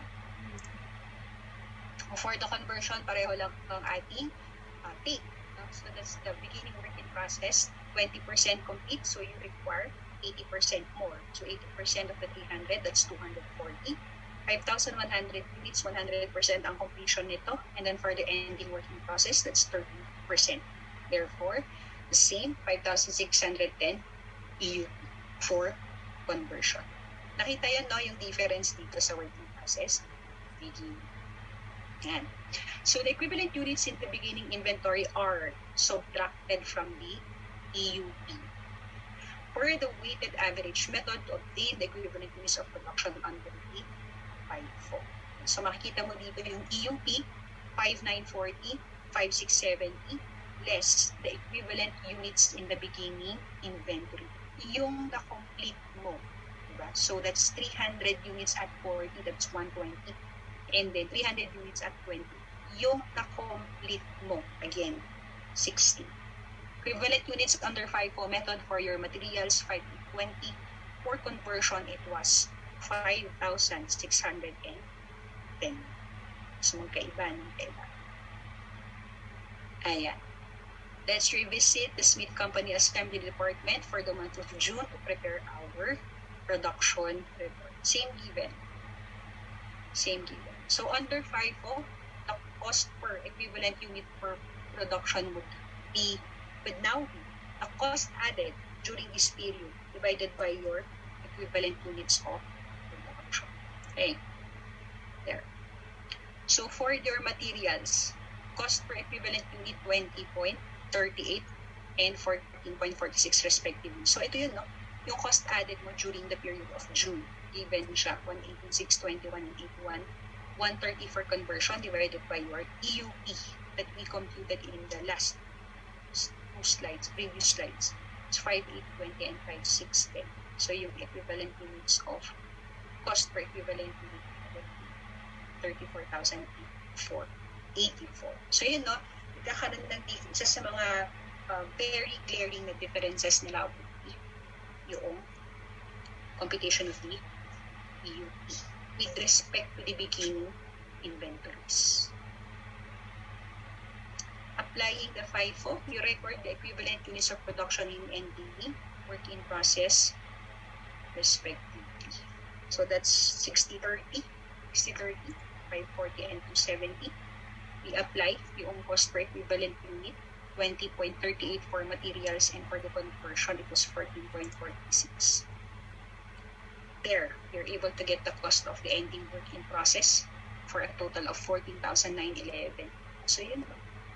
For the conversion, pareho lang ang ating take. So that's the beginning work in process, 20% complete. So you require 80% more. So 80% of the 300, that's 240. 5,100 units, 100% ang completion nito. And then for the ending work in process, that's 30%. Therefore, the same 5,610 EUP for conversion. Nakita yan, no, yung difference dito sa working process. Beginning. Yan. So the equivalent units in the beginning inventory are subtracted from the EUP. For the weighted average method to obtain the equivalent units of production under the FIFO. So makikita mo dito yung EUP, 5,940, 5,670, less the equivalent units in the beginning inventory. Yung na-complete mo. Diba? So that's 300 units at 40, that's 120. And then 300 units at 20. Yung na-complete mo, again, 60. Equivalent units under FIFO method for your materials, 520. For conversion, it was 5,610. So magkaiba ng kaiba. Ayan. Let's revisit the Smith Company Assembly Department for the month of June to prepare our production report. Same given. So under FIFO, the cost per equivalent unit per production would now be the cost added during this period divided by your equivalent units of production. Okay. There. So for your materials, cost per equivalent unit 20.38 and 14.46 respectively. So ito yun, no? Yung cost added mo during the period of June. Given siya, 118,621 and 81. 130 for conversion divided by your EUP that we computed in the last previous slides. It's 5,820 and 5,610. So yung equivalent units of cost per equivalent unit 34,084. So yun, no? Nagkakaroon ng differences sa mga very glaring na differences nila yung computation of the EUP with respect to the beginning inventories. Applying the FIFO, you record the equivalent units of production in NDE, work in process, respectively. So that's 60-30, 540 and 270. We apply yung cost per equivalent unit, 20.38 for materials, and for the conversion, it was 14.46. There, you're able to get the cost of the ending work in process for a total of 14,911. So yun,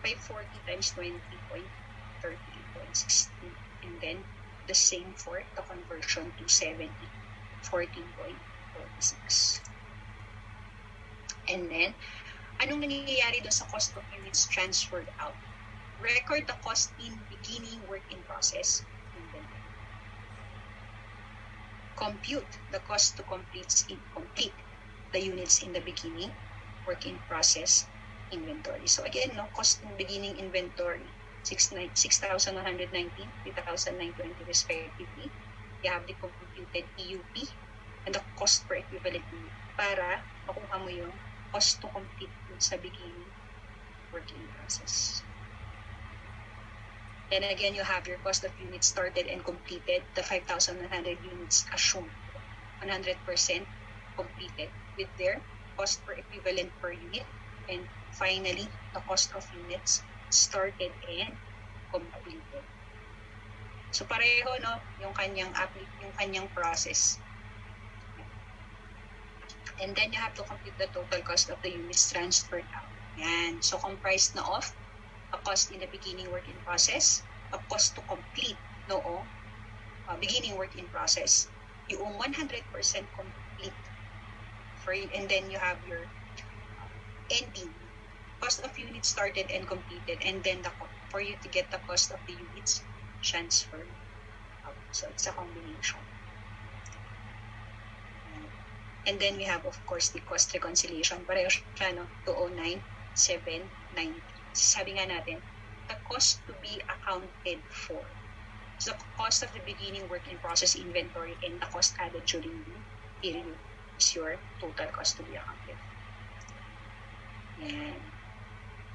540 times 20.38.16. And then, the same for the conversion to 70, 14.46. And then, anong nangyayari doon sa cost of units transferred out? Record the cost in beginning work in process. And then, compute the cost to complete the units in the beginning work in process inventory. So again, no, cost in beginning inventory, 6,119, 3,920 respectively. You have the computed EUP and the cost per equivalent unit para makuha mo yung cost to complete sa beginning work in process. And again, you have your cost of units started and completed, the 5,100 units assumed, 100% completed with their cost per equivalent per unit. And finally, the cost of units started and completed. So pareho, no, yung kanyang process. And then you have to compute the total cost of the units transferred out. Yan. So comprised na of a cost in the beginning work in process, a cost to complete beginning work in process, yung 100% complete for it, and then you have your ending cost of units started and completed, and then for you to get the cost of the units transferred out. So it's a combination. And then we have, of course, the cost reconciliation. Pareho siya, no? 209,790. Sabi nga natin, the cost to be accounted for is the cost of the beginning work in process inventory, and the cost added during the period is your total cost to be accounted for. Yan.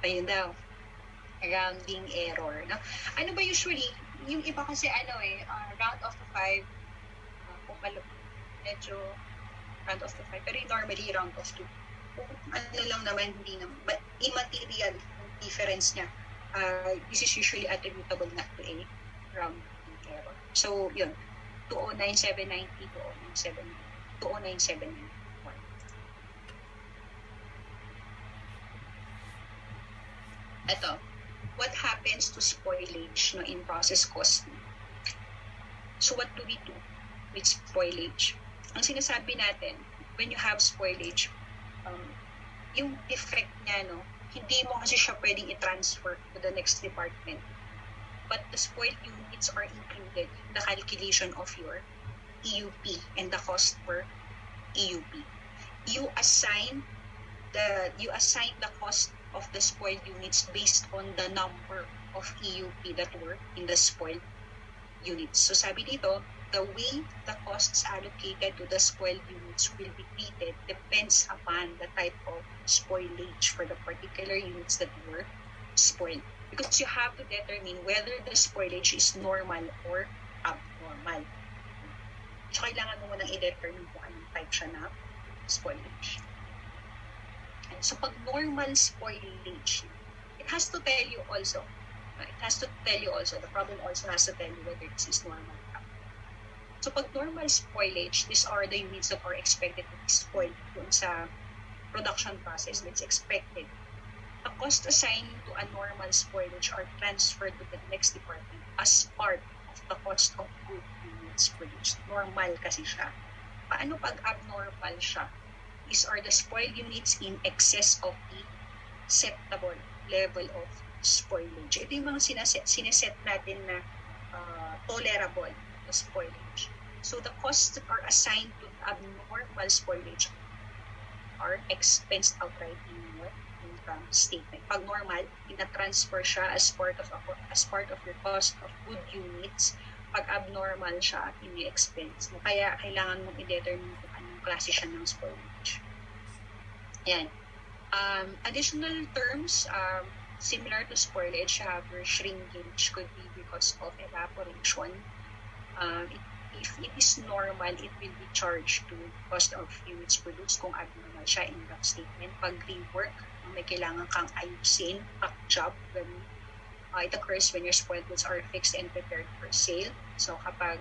Ayun daw. Rounding error. No? Ano ba usually? Yung iba kasi round off to 5, medyo round off to 5, pero normally round off to 2. Ano lang naman, hindi naman, but immaterial difference niya. This is usually attributable na to a rounding error. So, yun. 209,790, 209,791. Ito, what happens to spoilage in process cost? So what do we do with spoilage? Ang sinasabi natin, when you have spoilage, yung effect niya, hindi mo kasi siya pwedeng i-transfer to the next department. But the spoiled units are included in the calculation of your EUP and the cost per EUP. You assign the cost of the spoiled units based on the number of EUP that were in the spoiled units. So sabi dito, the way the costs allocated to the spoiled units will be treated depends upon the type of spoilage for the particular units that were spoiled. Because you have to determine whether the spoilage is normal or abnormal. So kailangan mo munang i-determine kung anong type siya na spoilage. And so pag normal spoilage, it has to tell you also, the problem also has to tell you whether this is normal. So pag normal spoilage, these are the units that are expected to be spoiled dun sa production process that's expected. The cost assigned to a normal spoilage are transferred to the next department as part of the cost of good units produced. Normal kasi siya. Paano pag abnormal siya? These are the spoiled units in excess of the acceptable level of spoilage. Ito yung mga sineset natin na tolerable na spoilage. So the costs that are assigned to abnormal spoilage are expensed outright in your income statement. Pag normal, ina-transfer siya as part of your cost of good units. Pag abnormal siya, ini-expense mo. Kaya kailangan mong i-determine kung anong klase siya ng spoilage. Yan. Additional terms, similar to spoilage, you have your shrinkage, could be because of evaporation. If it is normal, it will be charged to cost of units produced kung abnormal siya in that statement. Pag rework, may kailangan kang ayusin, pack job, ganun. It occurs when your spoiled goods are fixed and prepared for sale. So kapag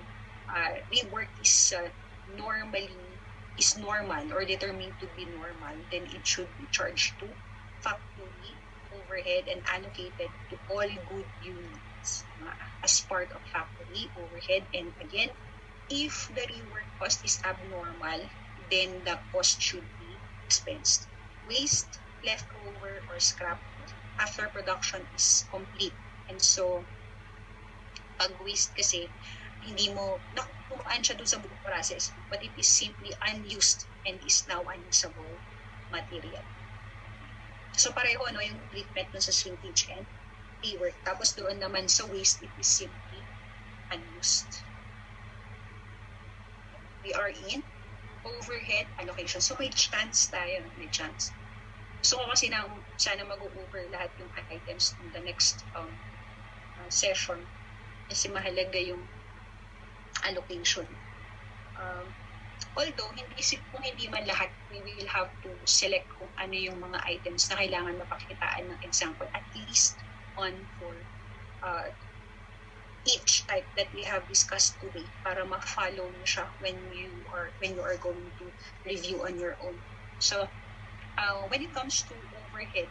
rework is normal or determined to be normal, then it should be charged to factory overhead and allocated to all good units as part of factory overhead. And again, if the rework cost is abnormal, then the cost should be expensed. Waste, leftover, or scrap after production is complete. And so, pag waste kasi, hindi mo nakukuhaan siya doon sa buong process, but it is simply unused and is now unusable material. So pareho yung treatment dun sa shrinkage and rework. Tapos doon naman sa waste, it is simply unused. We are in overhead allocation. So may chance. So kasi sana mag-over lahat yung items in the next session kasi mahalaga yung allocation. Although, kung hindi man lahat, we will have to select kung ano yung mga items na kailangan mapakitaan ng example, at least one for each type that we have discussed today para ma-follow nyo siya when you are going to review on your own. So, when it comes to overhead,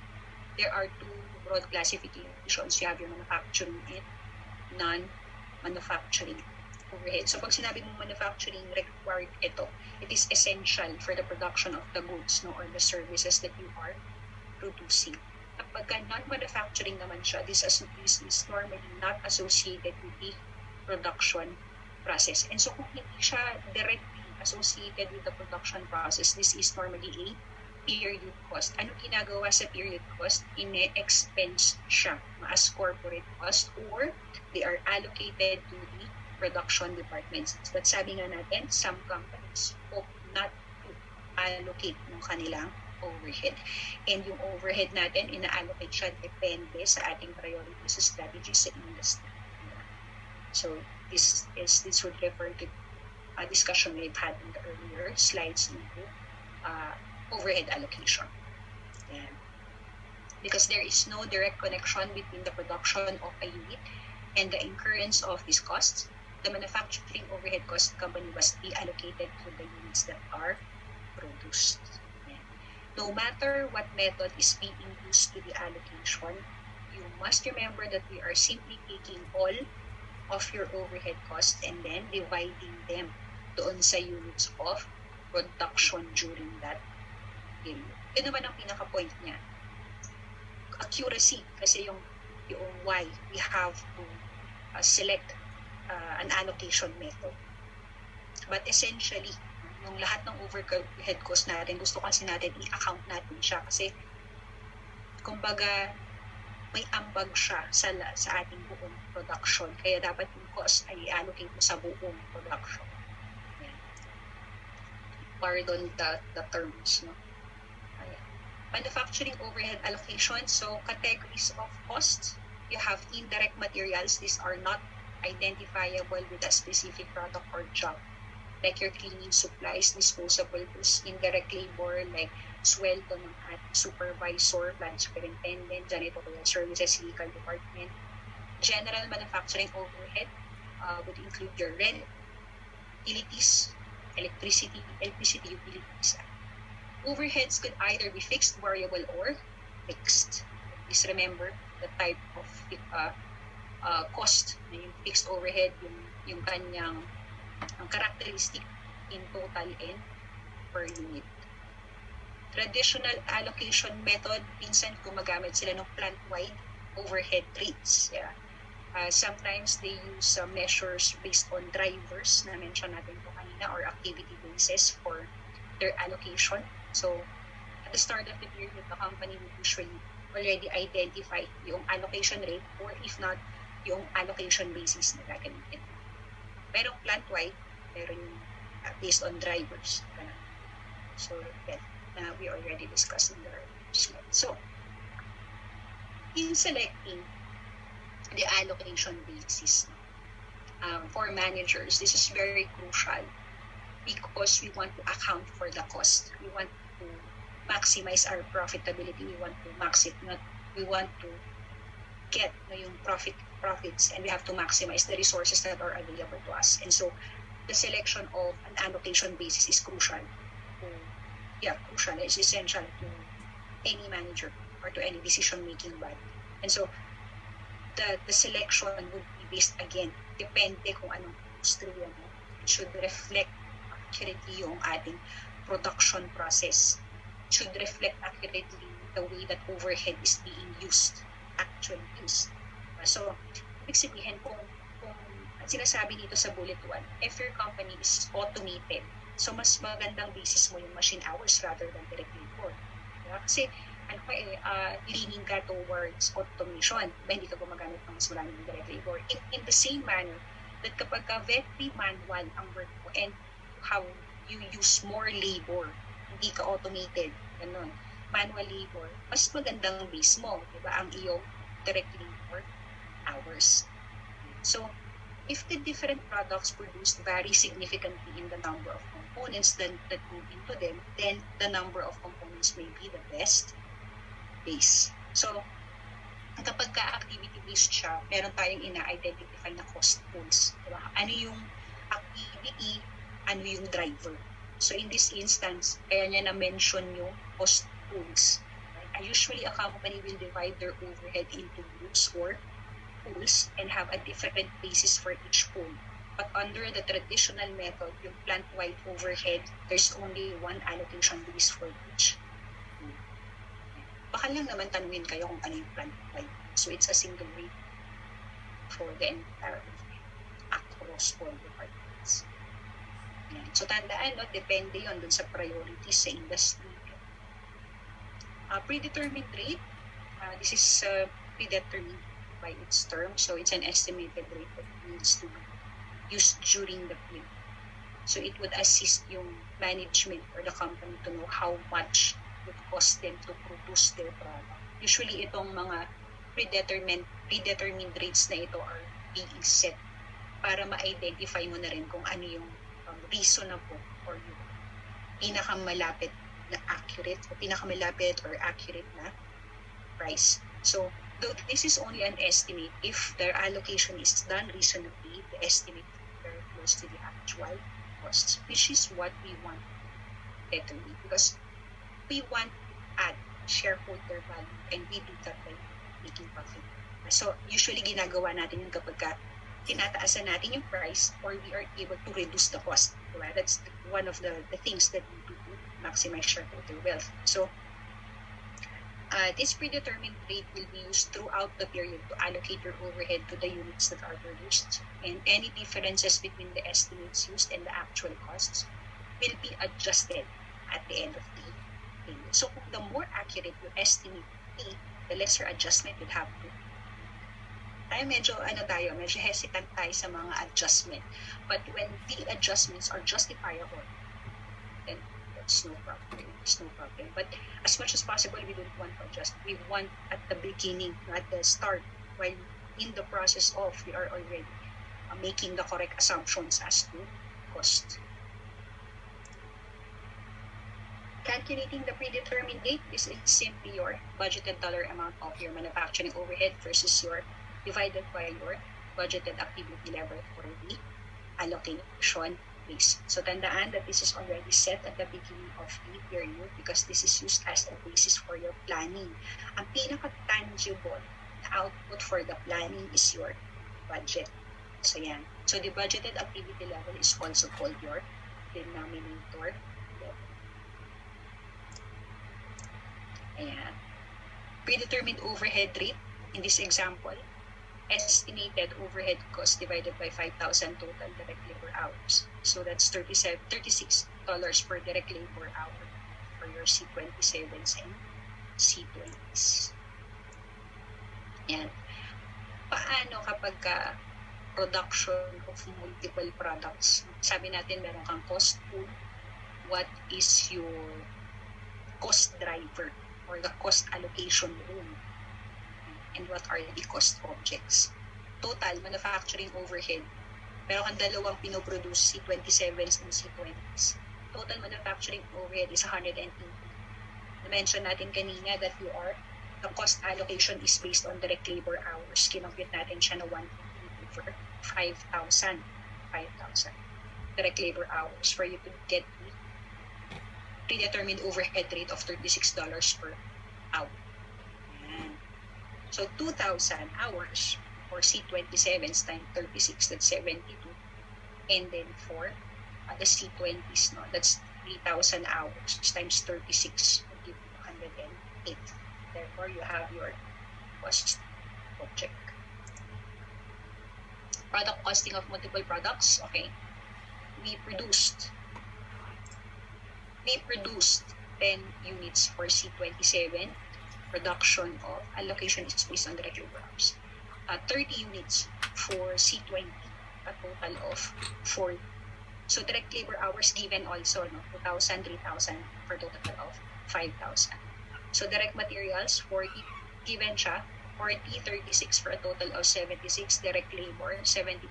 there are two broad classifications. You have your manufacturing and non-manufacturing overhead. So pag sinabi mong manufacturing, required ito. It is essential for the production of the goods or the services that you are producing. Kapag non-manufacturing naman siya, this is normally not associated with the production process. And so kung hindi siya directly associated with the production process, this is normally a period cost. Ano ginagawa sa period cost? Ine-expense siya as corporate cost or they are allocated to the production departments. But sabi nga natin, some companies hope not to allocate ng kanilang overhead. And yung overhead natin, ina-allocate siya depende sa ating priorities, strategies sa industry. So this would refer to a discussion we've had in the earlier slides into overhead allocation. Yeah. Because there is no direct connection between the production of a unit and the incurrence of these costs, the manufacturing overhead cost company must be allocated to the units that are produced. Yeah. No matter what method is being used to the allocation, you must remember that we are simply taking all of your overhead costs and then dividing them doon sa units of production during that period. Ito naman ang pinaka-point niya. accuracy kasi yung why we have to select an allocation method. But essentially, yung lahat ng overhead cost natin, gusto kasi natin i-account natin siya kasi kumbaga may ambag siya sa ating buong production. Kaya dapat yung cost ay i-allocate mo sa buong production. Ayan. Pardon the terms. No? Ayan. Manufacturing overhead allocation. So categories of costs. You have indirect materials. These are not identifiable with a specific product or job. Like your cleaning supplies, disposable goods, indirect labor, like sweldo ng ating supervisor, plant superintendent, janitorial services, legal department. General manufacturing overhead would include your rent, utilities, electricity, utilities. Overheads could either be fixed, variable, or fixed. Please remember the type of cost, yung fixed overhead, yung kanyang ang characteristic in total and per unit. Traditional allocation method, minsan gumagamit sila ng plant-wide overhead rates. Yeah. Sometimes they use measures based on drivers na mention natin po kanina or activity basis for their allocation. So, at the start of the period, the company would usually already identify yung allocation rate or if not, yung allocation basis na gagamitin. Merong plant-wide, meron based on drivers. So, that we already discussed in the slide. So, in selecting the allocation basis for managers, this is very crucial because we want to account for the cost. We want to maximize our profitability. We want to get yung profits, and we have to maximize the resources that are available to us. And so the selection of an allocation basis is crucial. It's essential to any manager or to any decision-making body. And so the selection would be based, again, depende kung anong industriya mo. It should reflect accurately yung ating production process. It should reflect accurately the way that overhead is being actually used. So, ibig sabihin, kung sinasabi dito sa bullet 1, if your company is automated, so mas magandang basis mo yung machine hours rather than direct labor. Diba? Kasi, leaning ka towards automation, hindi ka gumagamit ng mas maraming direct labor. In the same manner, that kapag very manual ang work mo and how you use more labor, hindi ka automated, ganun, manual labor, mas magandang base mo, diba, ang iyong direct labor hours. So, if the different products produced vary significantly in the number of components that go into them, then the number of components may be the best base. So, kapag ka-activity-based siya, meron tayong ina-identify na cost pools. Diba? Ano yung activity, ano yung driver. So, in this instance, kaya niya na-mention yung cost pools. Right? Usually, a company will divide their overhead into groups or pools and have a different basis for each pool. But under the traditional method, yung plant-wide overhead, there's only one allocation base for each pool. Baka lang naman tanungin kayo kung ano yung plant-wide. So it's a single rate for the entire across all departments. So tandaan, depende yun dun sa priorities sa industry. Predetermined rate, this is predetermined by its term. So it's an estimated rate that needs to be used during the period. So it would assist yung management or the company to know how much it would cost them to produce their product. Usually itong mga predetermined rates na ito are being set para ma-identify mo na rin kung ano yung reasonable or yung pinakamalapit na accurate o pinakamalapit or accurate na price. So though this is only an estimate, if their allocation is done reasonably, the estimate is very close to the actual costs, which is what we want better, because we want to add shareholder value and we do that by making profit. So usually ginagawa natin yung kapag tinataasan natin yung price or we are able to reduce the cost. Diba? That's one of the things that we do to maximize shareholder wealth. So This predetermined rate will be used throughout the period to allocate your overhead to the units that are produced, and any differences between the estimates used and the actual costs will be adjusted at the end of the period. So kung the more accurate your estimate A, the lesser adjustment will have to. Medyo hesitant tayo sa mga adjustment. But when the adjustments are justifiable, then it's no problem. It's no problem. But as much as possible, we don't want to adjust. We want at the beginning, at the start, while in the process of, we are already making the correct assumptions as to cost. Calculating the predetermined date is simply your budgeted dollar amount of your manufacturing overhead versus your divided by your budgeted activity level for the allocation base. So tandaan that this is already set at the beginning of the period because this is used as a basis for your planning. Ang pinaka-tangible na output for the planning is your budget. So yan. So the budgeted activity level is also called your denominator level. Ayan. Predetermined overhead rate, in this example, estimated overhead cost divided by 5,000 total direct labor hours. So that's $36 per direct labor hour for your C27s and C20s. Yan. Paano kapag production of multiple products? Sabi natin meron kang cost pool. What is your cost driver or the cost allocation rule? And what are the cost objects? Total manufacturing overhead. Meron kang dalawang pinoproduce, C27s and C20s. Total manufacturing overhead is 180. Na-mention natin kanina that the cost allocation is based on direct labor hours. Kinompute natin siya na 180 over 5,000. 5,000 direct labor hours for you to get the predetermined overhead rate of $36 per hour. So 2,000 hours for C27s times 36, that's 72. And then for the C20s, that's 3,000 hours times 36 will give you 108. Therefore, you have your cost object. Product costing of multiple products, okay. We produced 10 units for C27. Production of allocation is based on direct labor hours. 30 units for C20, a total of 40. So direct labor hours given also, 2,000, 3,000 for total of 5,000. So direct materials, 40 given siya, 40, 36 for a total of 76. Direct labor, 72,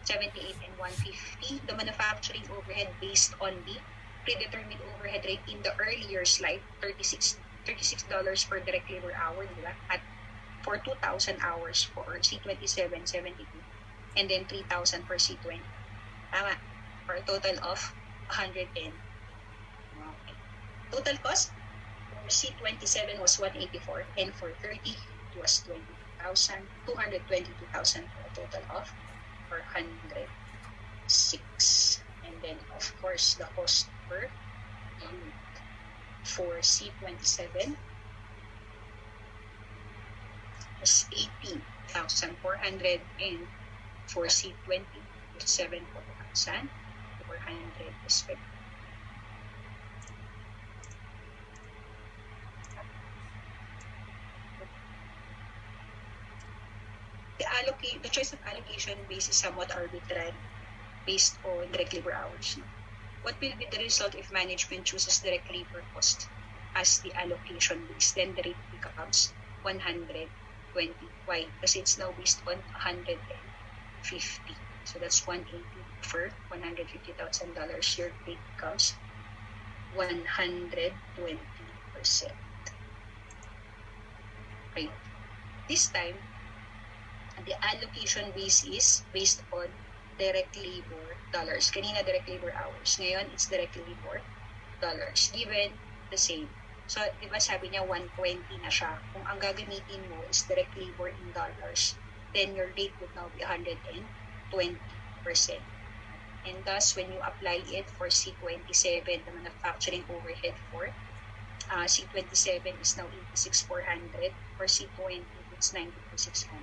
78, and 150. The manufacturing overhead based on the predetermined overhead rate in the earlier slide, $36 per direct labor hour, diba? At for 2,000 hours for C27, 72, and then 3,000 for C20. Tama. For a total of 110. Okay. Total cost for C27 was 184, and for 30 it was 222,000 for a total of 406. And then of course the cost per unit for C27 was 18,400, and for C20 was 7,400 respectively. The choice of allocation base is somewhat arbitrary based on direct labor hours. What will be the result if management chooses direct labor cost as the allocation base? Then the rate becomes 120. Why? Because it's now based on 150. So that's 180 for $150,000. Your rate becomes 120%. Right. This time, the allocation base is based on direct labor dollars. Kanina direct labor hours. Ngayon, it's direct labor dollars. Given the same. So, di ba sabi niya 120 na siya. Kung ang gagamitin mo is direct labor in dollars, then your rate would now be 120%. And thus, when you apply it for C27, the manufacturing overhead for C27 is now 86,400. For C20, it's 92,600.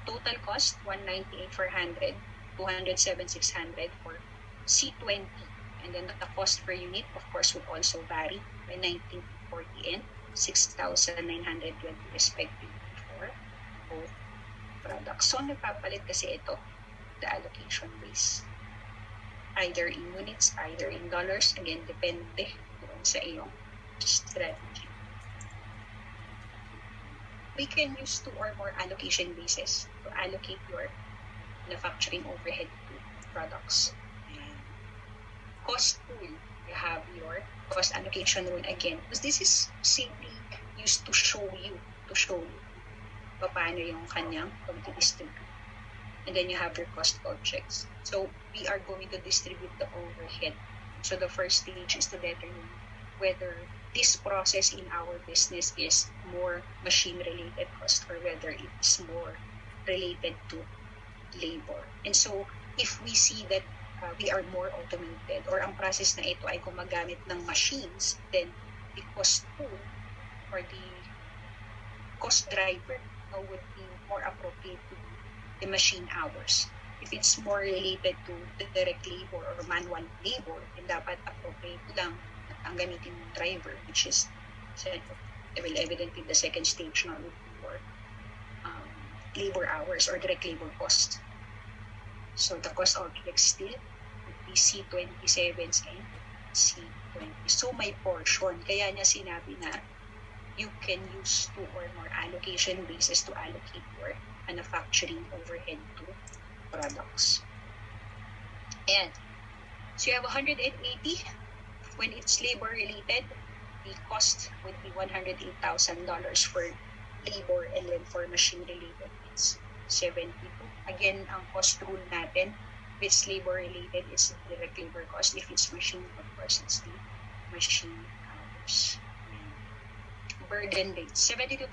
Total cost, 198,400, 207,600 for C20. And then the cost per unit, of course, would also vary by 1940 and 6,920 respectively for both products. So, napapalit kasi ito, the allocation base. Either in units, either in dollars. Again, depende doon sa iyong strategy. We can use 2 or more allocation bases to allocate your manufacturing overhead to products. And cost pool, you have your cost allocation rule again. Because this is simply used to show you paano yung kanyang pag-distribute. And then you have your cost objects. So we are going to distribute the overhead. So the first stage is to determine whether this process in our business is more machine-related cost or whether it's more related to labor. And so if we see that we are more automated or ang process na ito ay gumagamit ng machines, then the cost pool or the cost driver would be more appropriate to the machine hours. If it's more related to the direct labor or manual labor, then dapat appropriate lang ang gamitin ng driver, which is evident in the second stage na for labor hours or direct labor cost. So the cost objects still would be C27s and C20. So may portion. Kaya niya sinabi na you can use 2 or more allocation bases to allocate your manufacturing overhead to products. And so you have 180. When it's labor related, the cost would be $108,000 for labor, and then for machine related, it's 72. Again, ang cost rule natin, if it's labor related, it's direct labor cost. If it's machine, of course, it's the machine hours. Burden rate, $72,000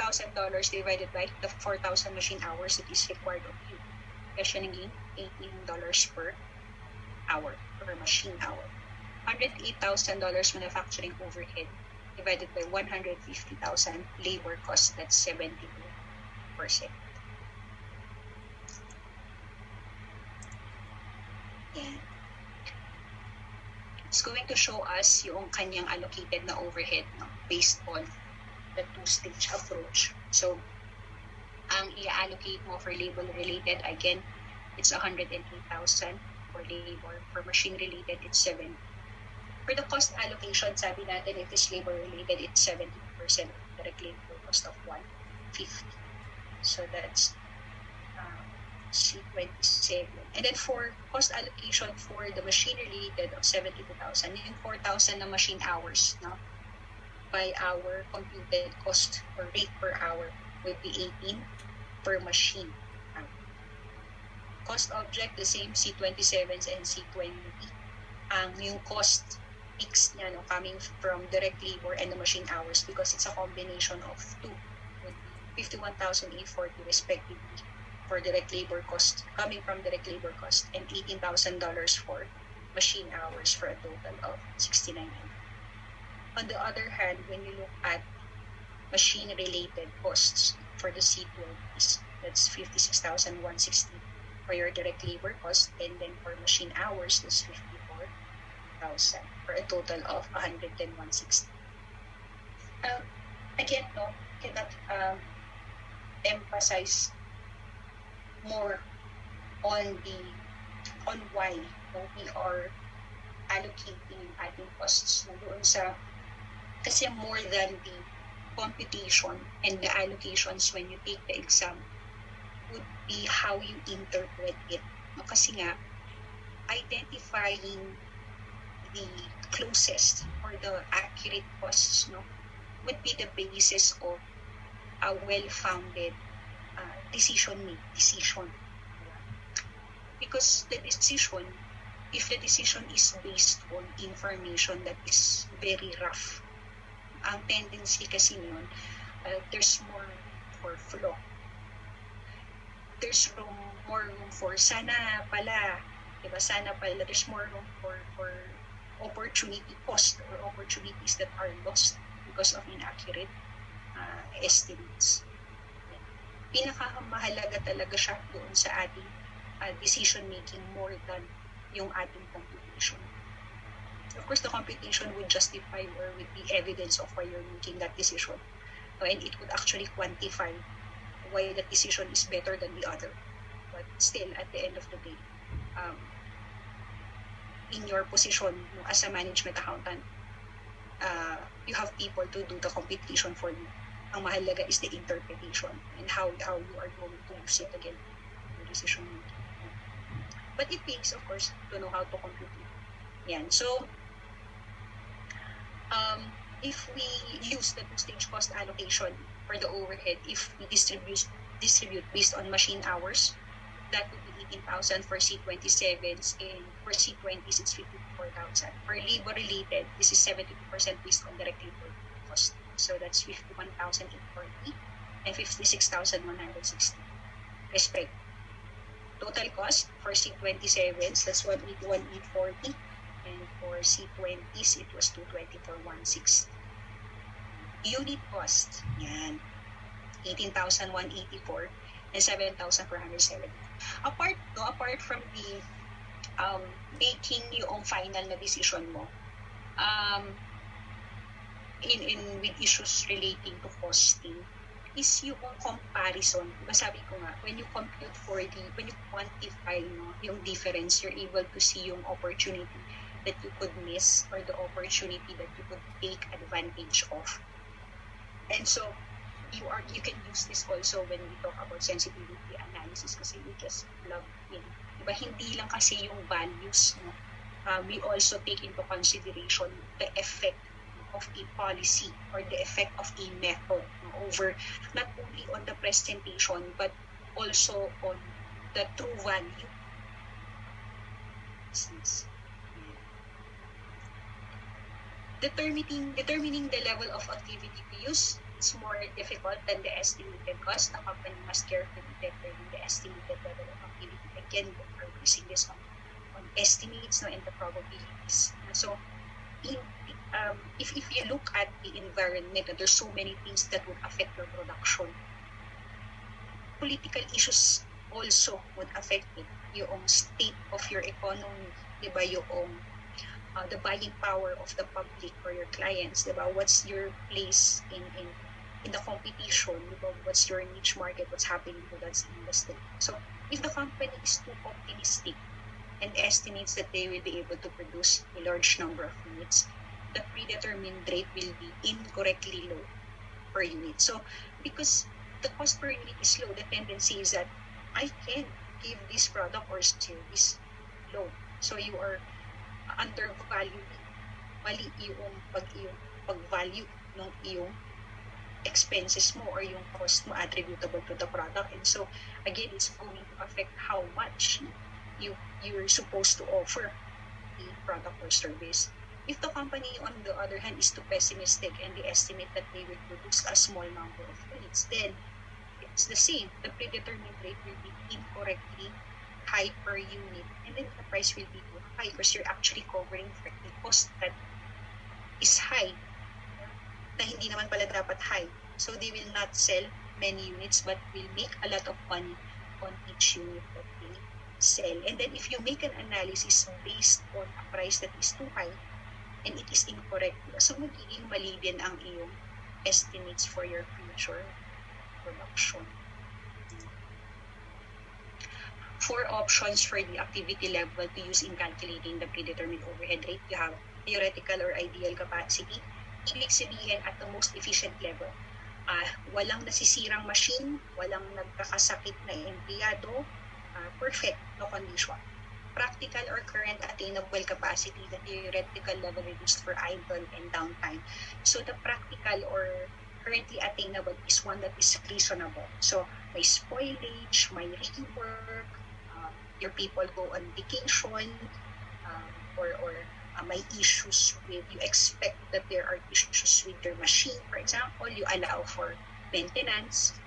divided by the 4,000 machine hours that is required of you. Kaya siya naging $18 per hour, per machine hour. $108,000 manufacturing overhead divided by 150,000 labor cost, that's 72%. Yan. It's going to show us yung kanyang allocated na overhead, no, based on the 2-stage approach. So, ang i-allocate mo for labor-related, again, it's 108,000 for labor. For machine-related, it's 70. For the cost allocation, sabi natin, if it's labor-related, it's 70% of direct labor cost of 150. So, that's C27. And then for cost allocation for the machine-related of 72,000, yung 4,000 na machine hours, no? By hour, computed cost or rate per hour would be 18 per machine. Cost object, the same C27s and C20. Yung cost mix niya, no, coming from direct labor and the machine hours, because it's a combination of 2, would be 51,840 respectively for direct labor cost, coming from direct labor cost, and $18,000 for machine hours for a total of 69. On the other hand, when you look at machine-related costs for the C20s, that's 56,160 for your direct labor cost, and then for machine hours, that's 54,000 for a total of 101,160. Again, no, cannot emphasize more on why we are allocating ating costs na doon sa, kasi more than the computation and the allocations when you take the exam would be how you interpret it. No? Kasi nga, identifying the closest or the accurate costs, no, would be the basis of a well-founded decision. Because the decision, if the decision is based on information that is very rough, ang tendency kasi nun, there's more for flaw. There's more room for sana pala, diba? Sana pala, there's more room for opportunity cost or opportunities that are lost because of inaccurate estimates. Pinakamahalaga talaga siya doon sa ating decision making more than yung ating computation. Of course, the computation would justify or would be evidence of why you're making that decision. And it would actually quantify why the decision is better than the other. But still, at the end of the day, in your position as a management accountant, you have people to do the computation for you. Ang mahalaga is the interpretation and how you are going to use it again in decision making. But it takes, of course, to know how to compute it. Yan. So, if we use the two-stage cost allocation for the overhead, if we distribute based on machine hours, that would be 18,000 for C27s, and for C20s, it's 54,000. For labor-related, this is 72% based on direct labor cost. So that's 51,840 and 56,160 respect. Total cost for C27s, that's 181,840, and for C20s, it was 224,160. Unit cost, yan, 18,184 and 7,470. Apart from the making yung final na decision mo, in with issues relating to costing, is yung comparison. Diba sabi ko nga, when you quantify yung difference, you're able to see yung opportunity that you could miss or the opportunity that you could take advantage of. And so, you can use this also when we talk about sensitivity analysis kasi you just plug in. Diba, hindi lang kasi yung values, no? We also take into consideration the effect of a policy or the effect of a method, no, over not only on the presentation but also on the true value. Determining the level of activity we use is more difficult than the estimated cost. The company must carefully determine the estimated level of activity. Again, we're using this on estimates, no, and the probabilities. So, if you look at the environment, there's so many things that would affect your production. Political issues also would affect it. Yung state of your economy, diba, yung the buying power of the public or your clients, diba? What's your place in the competition, diba? What's your niche market, what's happening to that industry. So if the company is too optimistic and estimates that they will be able to produce a large number of units, the predetermined rate will be incorrectly low per unit. So because the cost per unit is low, the tendency is that I can give this product or service low. So you are undervaluing, mali yung pag-value ng iyong expenses mo or yung cost mo attributable to the product. And so again, it's going to affect how much you're supposed to offer the product or service. If the company, on the other hand, is too pessimistic and they estimate that they will produce a small number of units, then it's the same. The predetermined rate will be incorrectly high per unit, and then the price will be too high because you're actually covering for a cost that is high, na hindi naman pala dapat high. So they will not sell many units but will make a lot of money on each unit that they sell. And then if you make an analysis based on a price that is too high and it is incorrect, so magiging mali din ang iyong estimates for your future production. 4 options for the activity level to use in calculating the predetermined overhead rate. You have theoretical or ideal capacity. Ibig sabihin at the most efficient level. Walang nasisirang machine, walang nagkakasakit na empleyado, perfect, no condition. Practical or current attainable capacity, the theoretical level reduced for idle and downtime. So the practical or currently attainable is one that is reasonable. So may spoilage, may rework, your people go on vacation, or may issues with, you expect that there are issues with your machine, for example, you allow for maintenance,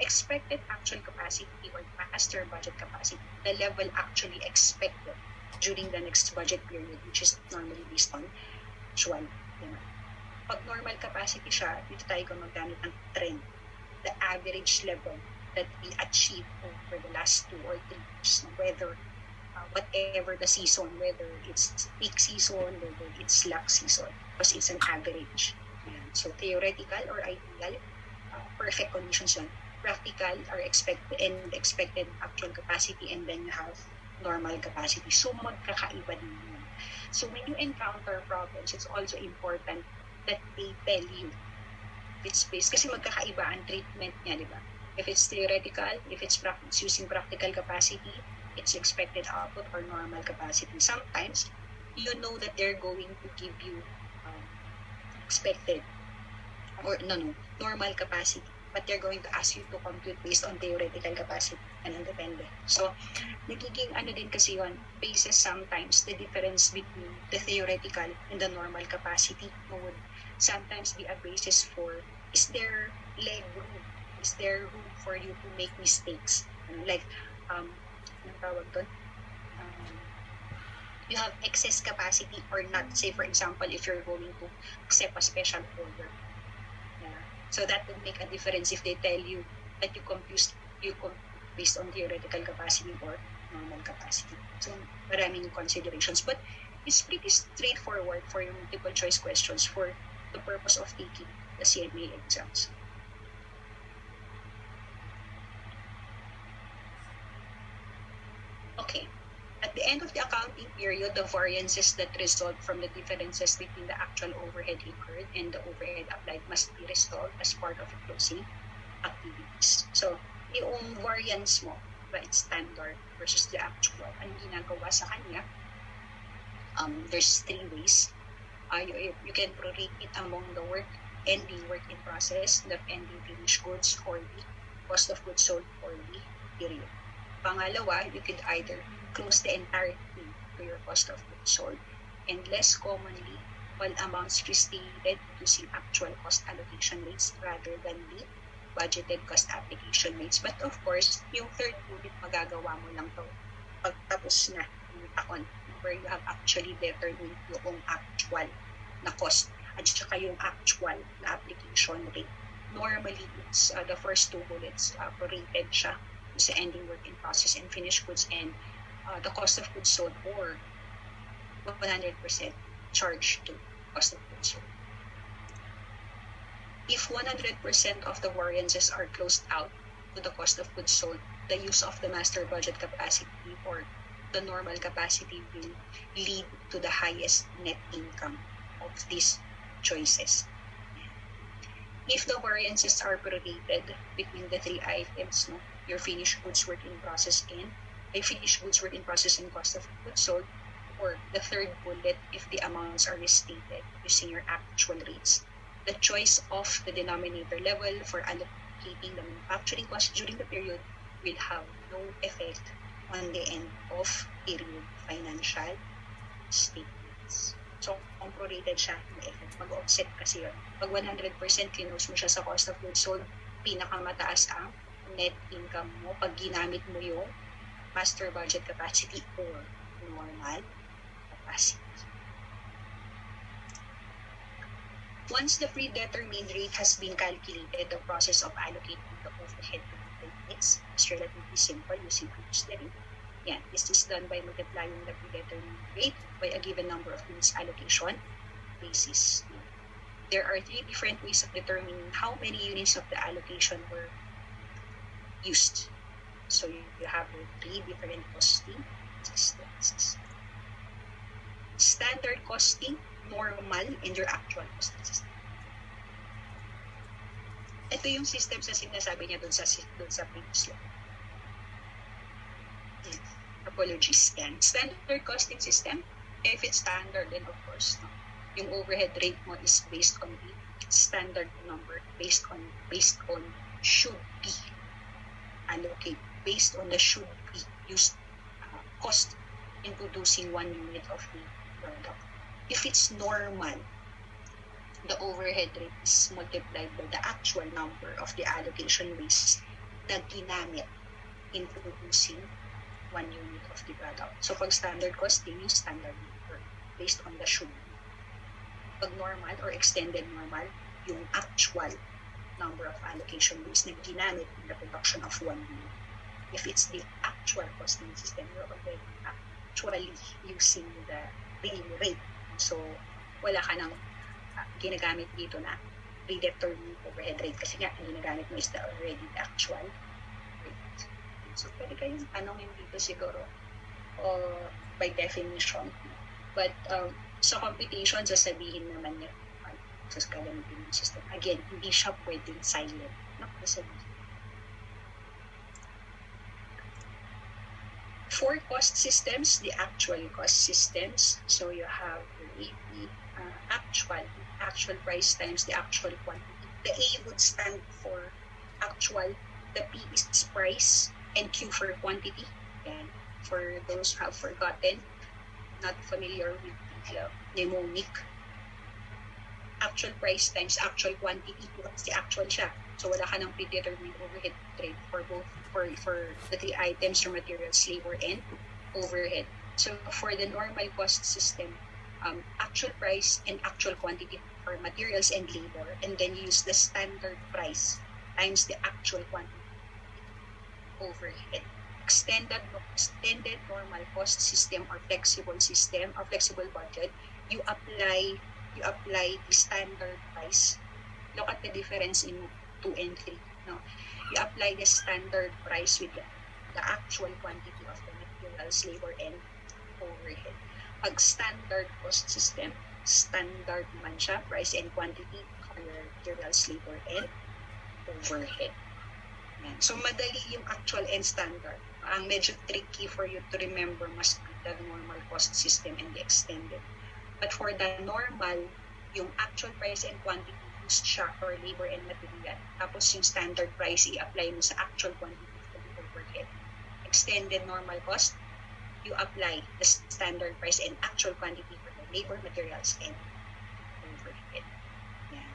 expected actual capacity or master budget capacity, the level actually expected. during the next budget period, which is normally based on actual demand. Pag normal capacity siya, dito tayo gumagamit ng trend, the average level that we achieve over the last 2 or 3 years, whether whatever the season, whether it's peak season, whether it's slack season, because it's an average. Ayan. So theoretical or ideal, perfect conditions yan. Practical are expected actual capacity, and then you have normal capacity. So magkakaiba din yun. So when you encounter problems, it's also important that they tell you it's based, kasi magkakaiba ang treatment niya, di ba? If it's theoretical, if it's using practical capacity, it's expected output or normal capacity. Sometimes, you know that they're going to give you expected or normal capacity, but they're going to ask you to compute based on theoretical capacity and depende. So, nagiging din kasi yun, basis sometimes the difference between the theoretical and the normal capacity would sometimes be a basis for, is there leg room? Is there room for you to make mistakes? Like, anong tawag doon? You have excess capacity or not. Say, for example, if you're going to accept a special order. Yeah. So that would make a difference if they tell you that you compute based on theoretical capacity or normal capacity. So, maraming considerations. But it's pretty straightforward for your multiple choice questions for the purpose of taking the CMA exams. Okay. At the end of the accounting period, the variances that result from the differences between the actual overhead incurred and the overhead applied must be resolved as part of the closing activities. So, yung variance mo, it's standard versus the actual. Ang ginagawa sa kanya, there's 3 ways. You can prorate it among the work ending work in process, the ending finished goods, or the cost of goods sold for the period. Pangalawa, you could either close the entire thing to your cost of goods sold, and less commonly, all amounts restated using actual cost allocation rates rather than the budgeted cost application rates. But of course, yung third bullet, magagawa mo lang to pagtapos na yung taon, where you have actually determined yung actual na cost at saka yung actual na application rate. Normally, it's the first 2 bullets, prorated siya sa ending work in process and finished goods, and the cost of goods sold, or 100% charged to cost of goods sold. If 100% of the variances are closed out to the cost of goods sold, the use of the master budget capacity or the normal capacity will lead to the highest net income of these choices. If the variances are prorated between the 3 items, your finished goods work in process and cost of goods sold, or the third bullet, if the amounts are restated using your actual rates, the choice of the denominator level for allocating the manufacturing cost during the period will have no effect on the end of period financial statements. So, kung prorated siya, may effect. Mag-offset kasi yun. Pag 100% close mo siya sa cost of goods sold, pinakamataas ang net income mo pag ginamit mo yung master budget capacity or normal capacity. Once the predetermined rate has been calculated, the process of allocating the overhead to different rates is relatively simple using auxiliary. Yeah, this is done by multiplying the predetermined rate by a given number of units allocation basis. There are 3 different ways of determining how many units of the allocation were used. So you have 3 different costing systems. Standard costing, normal, and your actual costing system. Ito yung system sa sinasabi niya doon sa previous slide. Apologies. Yan. Standard costing system, if it's standard, then of course, yung overhead rate mo is based on the standard number, based on should be allocate, based on the should be used cost in producing 1 unit of the product. If it's normal, the overhead rate is multiplied by the actual number of the allocation base na ginamit in producing 1 unit of the product. So pag standard costing, yung standard number based on the should. Pag normal or extended normal, yung actual number of allocation days na ginamit in the production of 1 unit. If it's the actual costing system, you're already actually using the real rate. So wala ka nang ginagamit dito na predetermined overhead rate kasi nga ginagamit mo is the already the actual rate. So pwede kayong tanongin dito siguro by definition. But sa computation, sasabihin naman niya sa gagamitin ng system. Again, hindi siya pwedeng silent. Sasabihin. For cost systems, the actual cost systems. So you have the AP, actual price times the actual quantity. The A would stand for actual, the P is price, and Q for quantity. And for those who have forgotten, not familiar with the mnemonic, actual price times actual quantity, what's the actual siya? So wala ka ng predetermined overhead rate for both for the three items, your materials, labor, and overhead. So for the normal cost system, actual price and actual quantity for materials and labor, and then use the standard price times the actual quantity overhead. Extended normal cost system or flexible system or flexible budget, you apply the standard price. Look at the difference in 2 and 3. No? You apply the standard price with the actual quantity of the materials, labor, and overhead. Pag standard cost system, standard naman siya, price and quantity for your materials, labor, and overhead. Yan. So madali yung actual and standard. Ang medyo tricky for you to remember must be the normal cost system and the extended. But for the normal, yung actual price and quantity used siya for labor and material. Tapos yung standard price, i-apply mo sa actual quantity for the overhead. Extended normal cost, you apply the standard price and actual quantity for the labor, materials, and overhead. Yeah.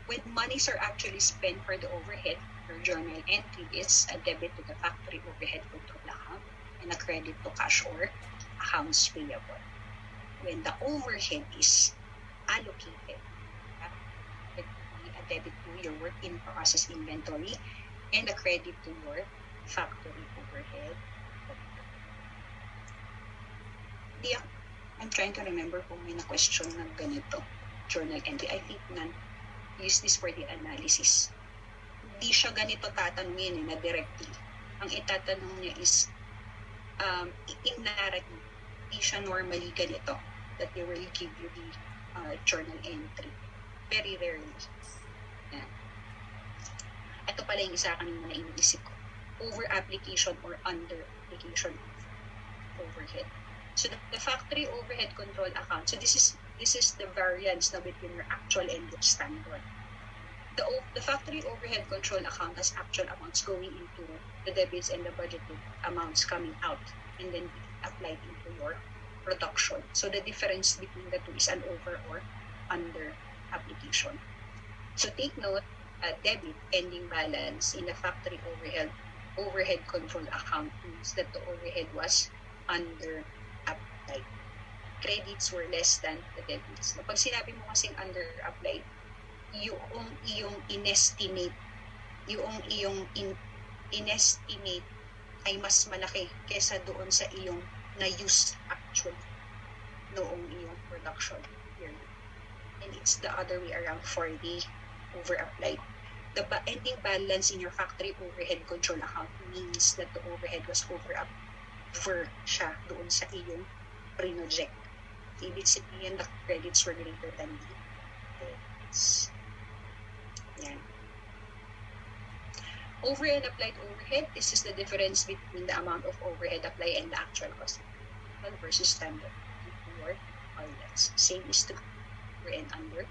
When monies are actually spent for the overhead, your journal entry is a debit to the factory overhead control account and a credit to cash or accounts payable. When the overhead is allocated, it will be a debit to your work in process inventory and a credit to your factory overhead. I'm trying to remember kung may na-question ng ganito journal entry. I think none. Use this for the analysis. Hindi siya ganito tatanungin na directly. Ang itatanong niya is in narrative. Hindi siya normally ganito that they will give you the journal entry. Very rarely. Yan. Ito pala yung isa kanina na iniisip ko. Over-application or under-application of overhead. So the factory overhead control account. So this is the variance na between your actual and your standard. The factory overhead control account has actual amounts going into the debits and the budgeted amounts coming out and then applied into your production. So the difference between the two is an over or under application. So take note, debit ending balance in the factory overhead control account means that the overhead was under applied. Credits were less than the debits. Pag sinabi mo kasing under applied, yung inestimate ay mas malaki kesa doon sa iyong na-use actually noong iyong production period. And it's the other way around for the over-applied. The ending balance in your factory overhead control account means that the overhead was over siya doon sa iyong pre-project. Ibig sabihin the credits were greater than the debits. Yan. Over and applied overhead, this is the difference between the amount of overhead applied and the actual cost versus standard or outlets. Same is to over and under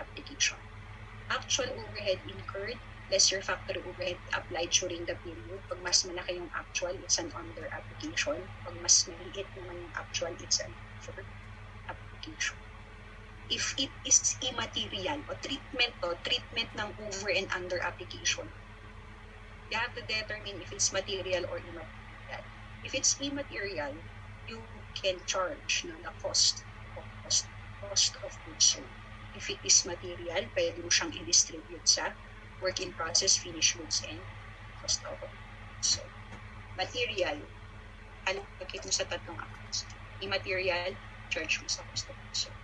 application. Actual overhead incurred less your factory overhead applied during the period. Pag mas malaki yung actual, it's an under application. Pag mas maliit naman yung actual, it's an over application. If it is immaterial o treatment ng over and under application, you have to determine if it's material or immaterial. If it's immaterial, you can charge the cost of goods sold. If it is material, pwede mo siyang i-distribute sa work in process, finished goods, and cost of goods sold. Material, allocate mo sa tatlong accounts. Immaterial, charge mo sa cost of goods sold.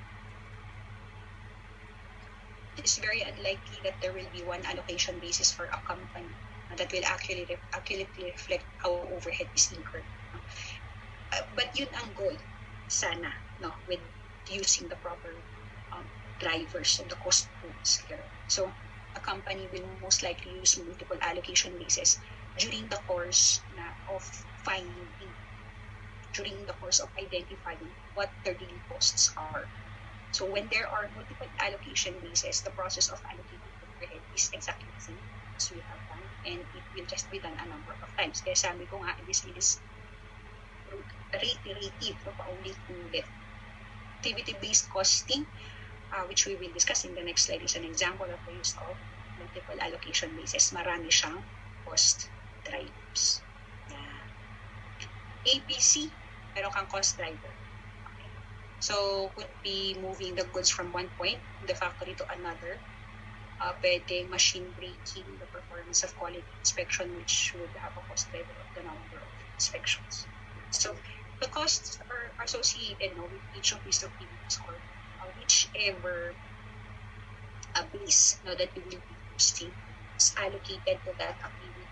It's very unlikely that there will be one allocation basis for a company that will accurately reflect how overhead is incurred. But yun ang goal, sana, with using the proper drivers and the cost pools here. So a company will most likely use multiple allocation bases during the course of identifying what their daily costs are. So when there are multiple allocation bases, the process of allocating overhead is exactly the same as we have done, and it will just be done a number of times. Kaya sabi ko nga, this is reiterative, paulit-ulit. Activity-based costing, which we will discuss in the next slide, is an example of the use of multiple allocation bases. Marami siyang cost drivers. ABC, meron kang cost driver. Okay. So, could be moving the goods from one point in the factory to another. Pwedeng machine breaking, the performance of quality inspection, which would have a cost driver of the number of inspections. So, the costs are associated with each of these activities, or whichever base that you will be using is allocated to that activity,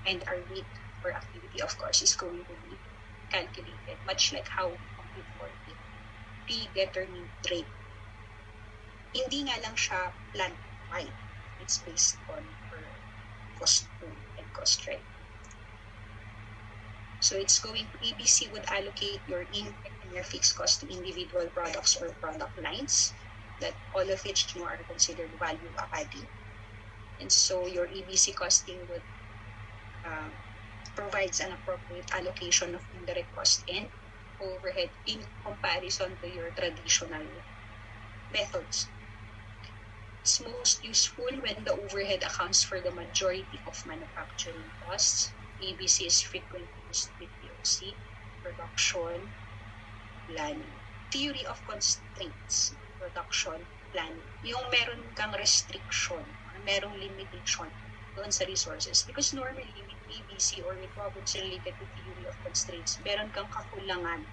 and our rate per activity, of course, is going to be calculated, much like how we compute for the predetermined rate. Hindi nga lang siya plant-wide. It's based on per cost pool and cost rate. So it's going to, ABC would allocate your indirect and your fixed cost to individual products or product lines, that all of which are considered value adding. And so your ABC costing would provides an appropriate allocation of indirect cost and overhead in comparison to your traditional methods. It's most useful when the overhead accounts for the majority of manufacturing costs. ABC is frequently used with POC, production, planning. Theory of constraints, production, planning. Yung meron kang restriction, merong limitation doon sa resources. Because normally with ABC or with problems related to theory of constraints, meron kang kakulangan.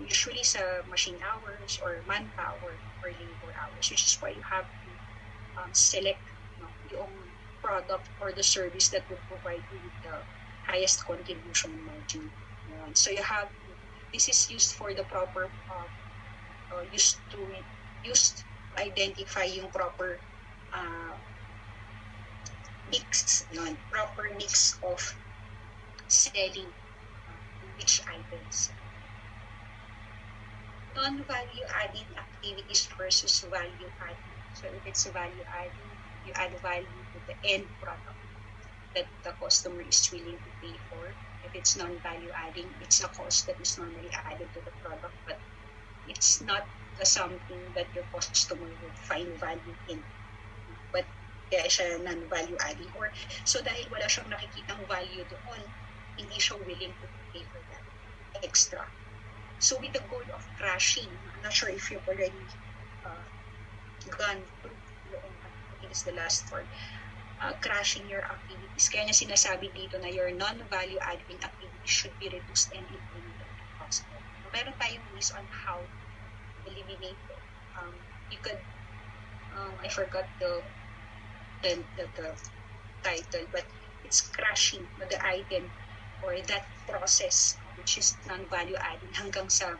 Usually sa machine hours or manpower or labor hours, which is why you have to select yung product or the service that will provide you with the highest contribution margin. So you have, this is used for the proper, used to identify yung proper mix, proper mix of selling which items. Non-value adding activities versus value adding. So if it's value adding, you add value to the end product that the customer is willing to pay for. If it's non-value adding, it's a cost that is normally added to the product, but it's not something that your customer would find value in. But kaya siya non-value adding, or so dahil wala siyang nakikitang value doon, hindi siya willing to pay for that extra. So with the goal of crashing, I'm not sure if you've already gone through yung, I think it's the last part, crashing your activities. Kaya niya sinasabi dito na your non-value adding activities should be reduced and eliminated if possible. Meron tayong ways on how to eliminate it. You could, I forgot the title, but it's crashing the item or that process which is non-value adding hanggang sa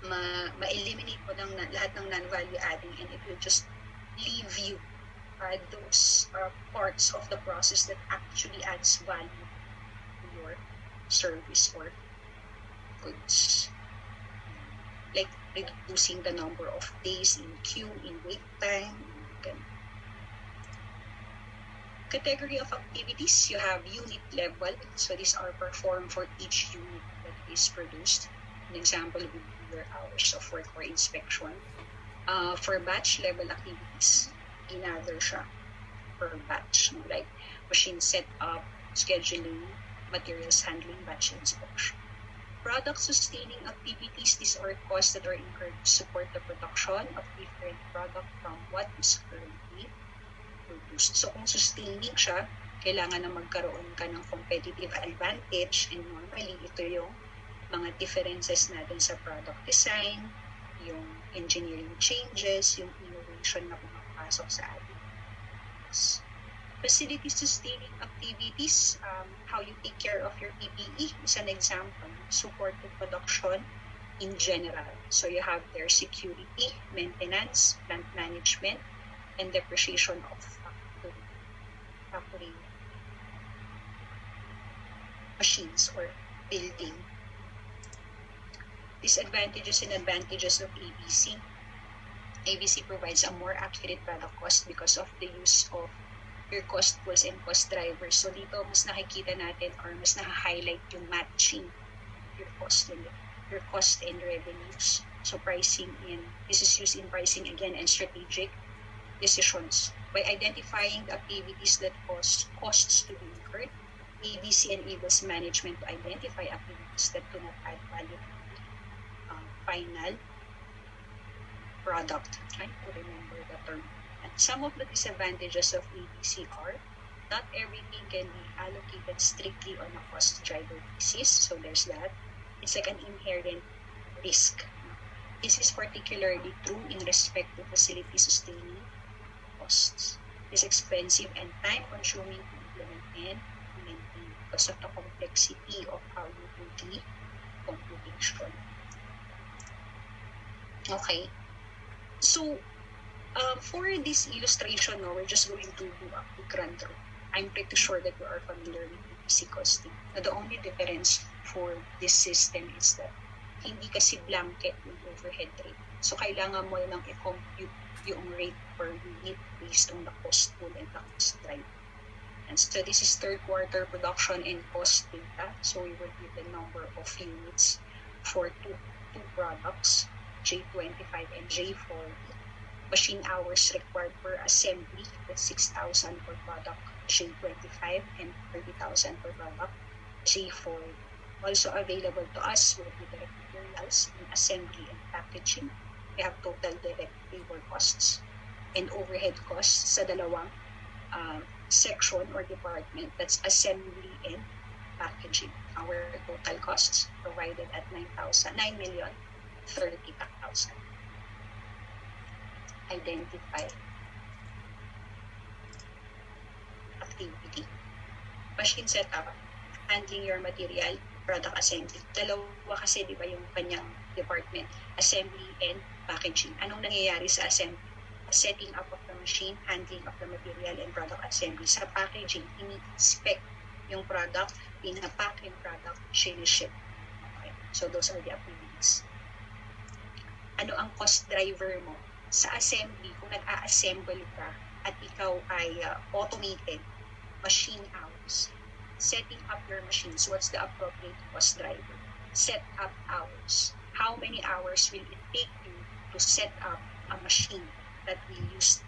ma-eliminate mo lahat ng non-value adding, and it will just leave you those parts of the process that actually adds value to your service or goods. Like reducing the number of days in queue, in wait time. Category of activities, you have unit level. So these are performed for each unit that is produced. An example would be your hours of work or inspection. For batch level activities, another siya. per batch, like machine setup, scheduling, materials handling, batch inspection. Product sustaining activities, these are costs that are incurred to support the production of different product from what is currently produced. So kung sustaining siya, kailangan na magkaroon ka ng competitive advantage, and normally ito yung mga differences natin sa product design, yung engineering changes, yung innovation na pumapasok sa ating facility sustaining activities, how you take care of your PPE is an example. Support the production in general. So you have their security, maintenance, plant management, and depreciation of factory machines or building. Disadvantages and advantages of ABC. ABC provides a more accurate product cost because of the use of your cost pools and cost drivers. So dito mas nakikita natin or mas na-highlight yung matching your cost and revenues. So pricing this is used in pricing again and strategic decisions. By identifying the activities that cause costs to be incurred, ABC enables management to identify activities that do not add value to the final product. Trying to remember the term. And some of the disadvantages of ABC are not everything can be allocated strictly on a cost driver basis. So there's that. It's like an inherent risk. This is particularly true in respect to facility sustaining costs. It's expensive and time-consuming to implement and maintain because of the complexity of how you do the computation. Okay. So, for this illustration, we're just going to do a quick run through. I'm pretty sure that you are familiar with ABC costing. The only difference for this system is that hindi kasi blanket yung overhead rate. So, kailangan mo lang i-compute yung rate per unit based on the cost pool and the cost drive. And so, this is third quarter production and cost data. So, we will give the number of units for two products, J25 and J40. Machine hours required per assembly, that's 6,000 per product, J25, and 30,000 per product, J40. Also available to us will be direct materials in assembly and packaging. We have total direct labor costs and overhead costs sa dalawang section or department, that's assembly and packaging. Our total costs provided at 9,030,000. Identify activity. Machine setup, handling your material, product assembly. Dalawa kasi di ba yung kanyang department, assembly and packaging. Anong nangyayari sa assembly? Setting up of the machine, handling of the material and product assembly. Sa packaging, ini-inspect yung product, pinapack yung product, ship. Okay. So those are the activities. Ano ang cost driver mo? Sa assembly, kung nag-a-assemble ka at ikaw ay automated, machine hours, setting up your machines, what's the appropriate cost driver? Set up hours. How many hours will it take you to set up a machine that will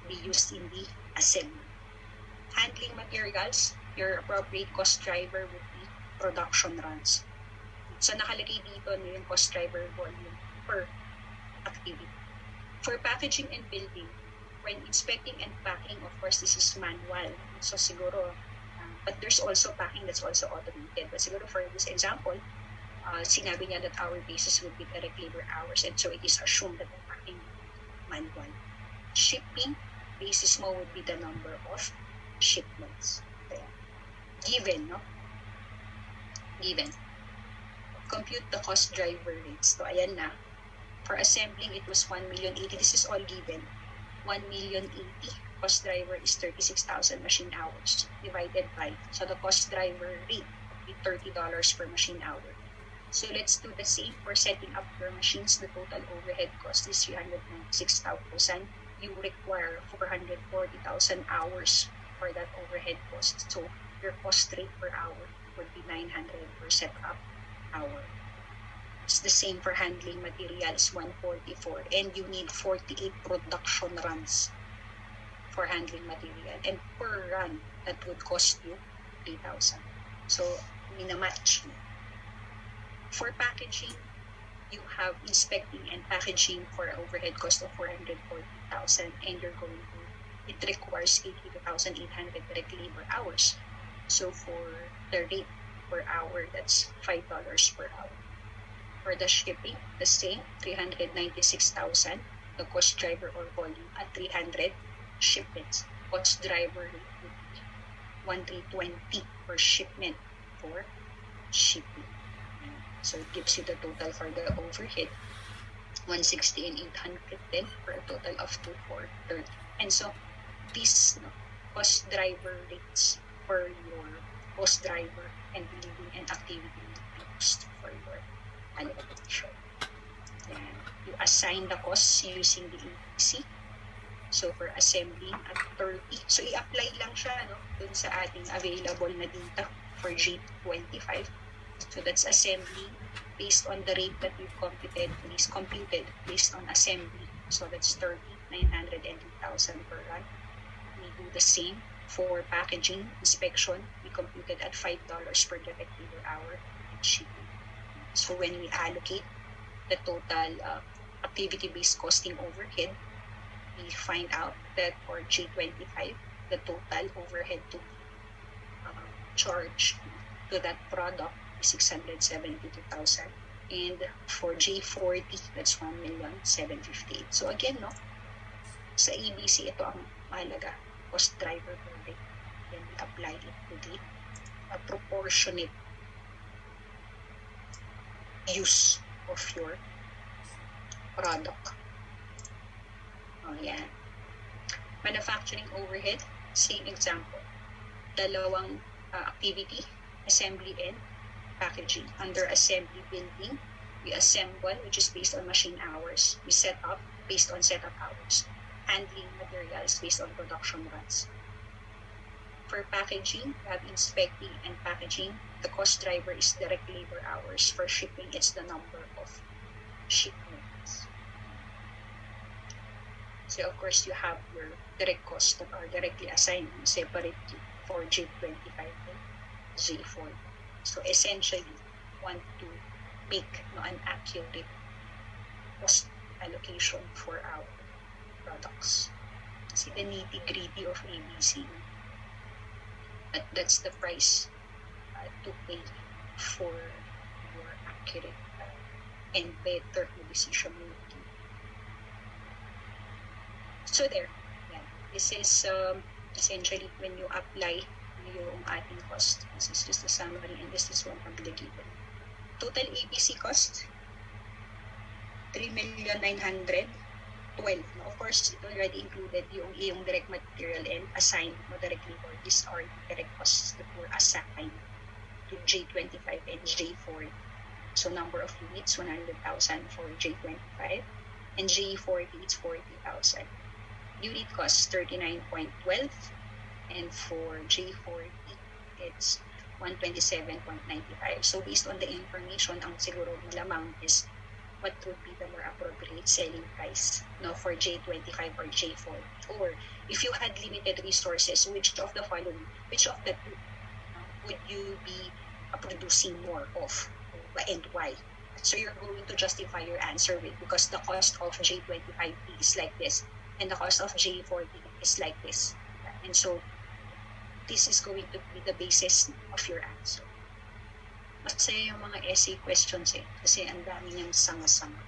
be used in the assembly? Handling materials, your appropriate cost driver would be production runs. So nakalagay dito na yung cost driver volume per activity. For packaging and building, when inspecting and packing, of course, this is manual. So siguro, but there's also packing that's also automated. But siguro for this example, sinabi niya that our basis would be direct labor hours, and so it is assumed that the packing manual. Shipping, basis mo would be the number of shipments. Okay. Given, no? Given. Compute the cost driver rates. So ayan na. For assembling, it was 1,080,000. This is all given. 1,080,000. Cost driver is 36,000 machine hours divided by. So the cost driver rate would be $30 per machine hour. So let's do the same for setting up your machines. The total overhead cost is 396,000. You require 440,000 hours for that overhead cost. So your cost rate per hour would be 900 per setup hour. It's the same for handling materials, 144, and you need 48 production runs for handling material, and per run that would cost you 3,000. So minamatch. For packaging, you have inspecting and packaging for overhead cost of 440,000, and it requires 82,800 direct labor hours. So for the rate per hour, that's $5 per hour. For the shipping, the same, 396,000. The cost driver or volume at 300 shipments. Cost driver rate would be 1,320 per shipment for shipping. So it gives you the total for the overhead, 160 and 810 for a total of 2,430. And so these cost driver rates for your cost driver and building and activity cost for your allocation. And you assign the costs using the ABC. So for assembly at 30. So i-apply lang siya dun sa ating available na data for G25. So that's assembly based on the rate that we've computed based on assembly. So that's 30, 900, and 2,000 per run. We do the same for packaging inspection. We computed at $5 per direct labor hour and shipping. So when we allocate the total activity-based costing overhead, we find out that for J25, the total overhead to charge to that product is 672,000. And for J40, that's 1,758,000. So again, sa ABC, ito ang mahalaga, cost driver per rate. Then we apply it to the proportionate use of your product. Yan. Manufacturing overhead, same example. Dalawang activity, assembly and packaging. Under assembly building, we assemble, which is based on machine hours. We set up based on setup hours. Handling materials based on production runs. For packaging, we have inspecting and packaging. The cost driver is direct labor hours. For shipping, it's the number of shipments. So of course, you have your direct costs that are directly assigned separately for J25 and J40. So essentially, want to make an accurate cost allocation for our products. See the nitty-gritty of ABC. But that's the price to pay for more accurate and better decision making. So there, this is essentially when you apply yung ating cost. This is just a summary and this is one of the given. Total ABC cost, 3,912,000. Of course, it already included yung direct material and assigned directly for these are direct costs that were assigned to J25 and J40. So number of units, 100,000 for J25 and J40 it's 40,000. Unit cost 39.12. And for J40, it's 127.95. So based on the information, ang siguro nilamang is what would be the more appropriate selling price for J25 or J40. Or if you had limited resources, which of the two would you be producing more of and why? So you're going to justify your answer with because the cost of J25 is like this and the cost of J40 is like this. And so this is going to be the basis of your answer. Masaya yung mga essay questions kasi ang dami niyang sanga-sanga.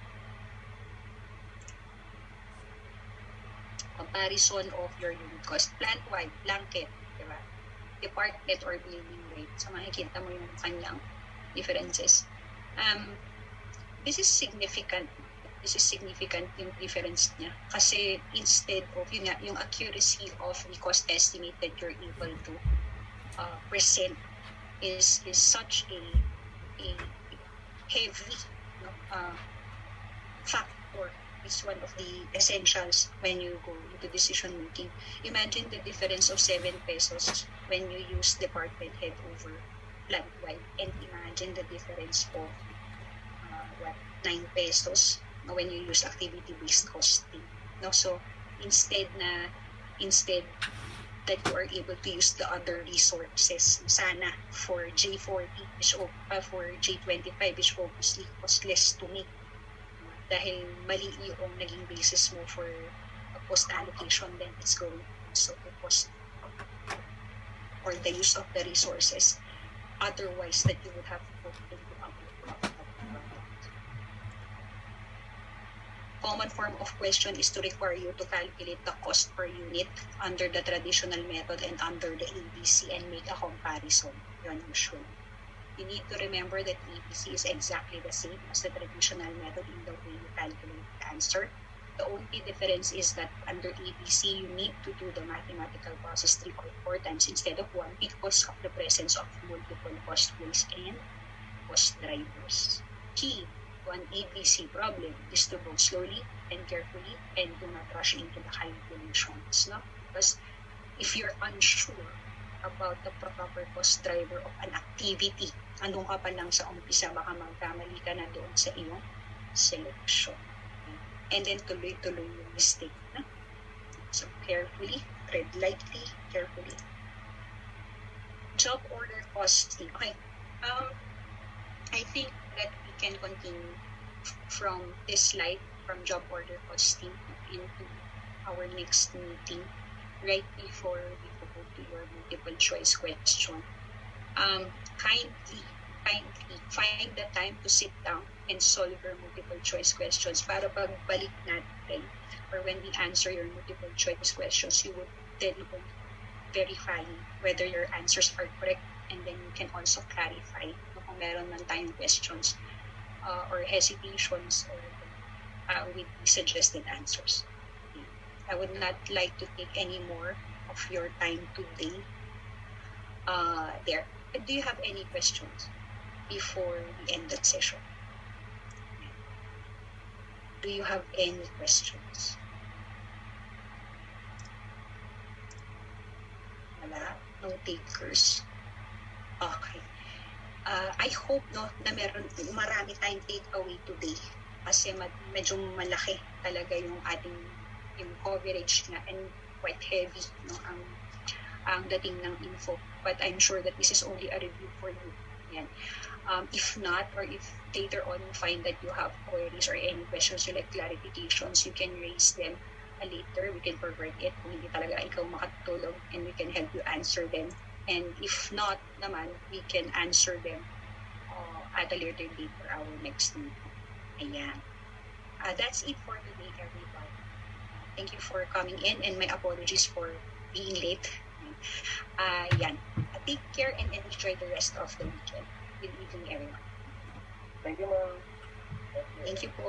Comparison of your unit cost. Plant-wide, blanket, diba? Department or building rate. So makikita mo yung kanyang differences. This is significant. This is significant yung difference niya. Kasi instead of yung accuracy of the cost estimate that you're able to present is such a heavy factor. It's one of the essentials when you go into decision making. Imagine the difference of 7 pesos when you use department head over plant-wide, and imagine the difference of 9 pesos when you use activity-based costing. So instead na instead that you are able to use the other resources sana for J40 for J25 which obviously cost less to me dahil mali yung naging basis mo for cost allocation, then it's going to cost or the use of the resources otherwise that you would have put into other. Common form of question is to require you to calculate the cost per unit under the traditional method and under the ABC and make a comparison. Yun usually. You need to remember that ABC is exactly the same as the traditional method in the way you calculate the answer. The only difference is that under ABC, you need to do the mathematical process 3 or 4 times instead of 1 because of the presence of multiple cost pools and cost drivers. Key to an ABC problem is to go slowly and carefully and do not rush into the calculations. No? Because if you're unsure about the proper cost driver of an activity, andun ka pa lang sa umpisa, baka magkamali ka na doon sa iyong selection. And then tuloy-tuloy yung mistake. No? So carefully, tread lightly, carefully. Job order costing. Okay. I think that we can continue from this slide, from job order costing into our next meeting right before we go to your multiple choice question. Kindly find the time to sit down and solve your multiple choice questions para pagbalik natin or when we answer your multiple choice questions, you would then verify whether your answers are correct and then you can also clarify kung meron man tayong questions or hesitations or with the suggested answers. I would not like to take any more of your time today. There. Do you have any questions before we end that session? Do you have any questions? Wala? No takers? Okay. I hope no na marami tayong take away today kasi medyo malaki talaga yung ating yung coverage na and quite heavy no ang dating ng info, but I'm sure that this is only a review for you. Yan. If not, or if later on you find that you have queries or any questions you like clarifications, you can raise them later. We can forward it kung hindi talaga ikaw makatulong and we can help you answer them. And if not naman, we can answer them at a later date for our next meeting. Ayan. That's it for today, everybody. Thank you for coming in and my apologies for being late. Yan. Take care and enjoy the rest of the weekend. Good evening, everyone. Thank you, ma'am. Thank you po.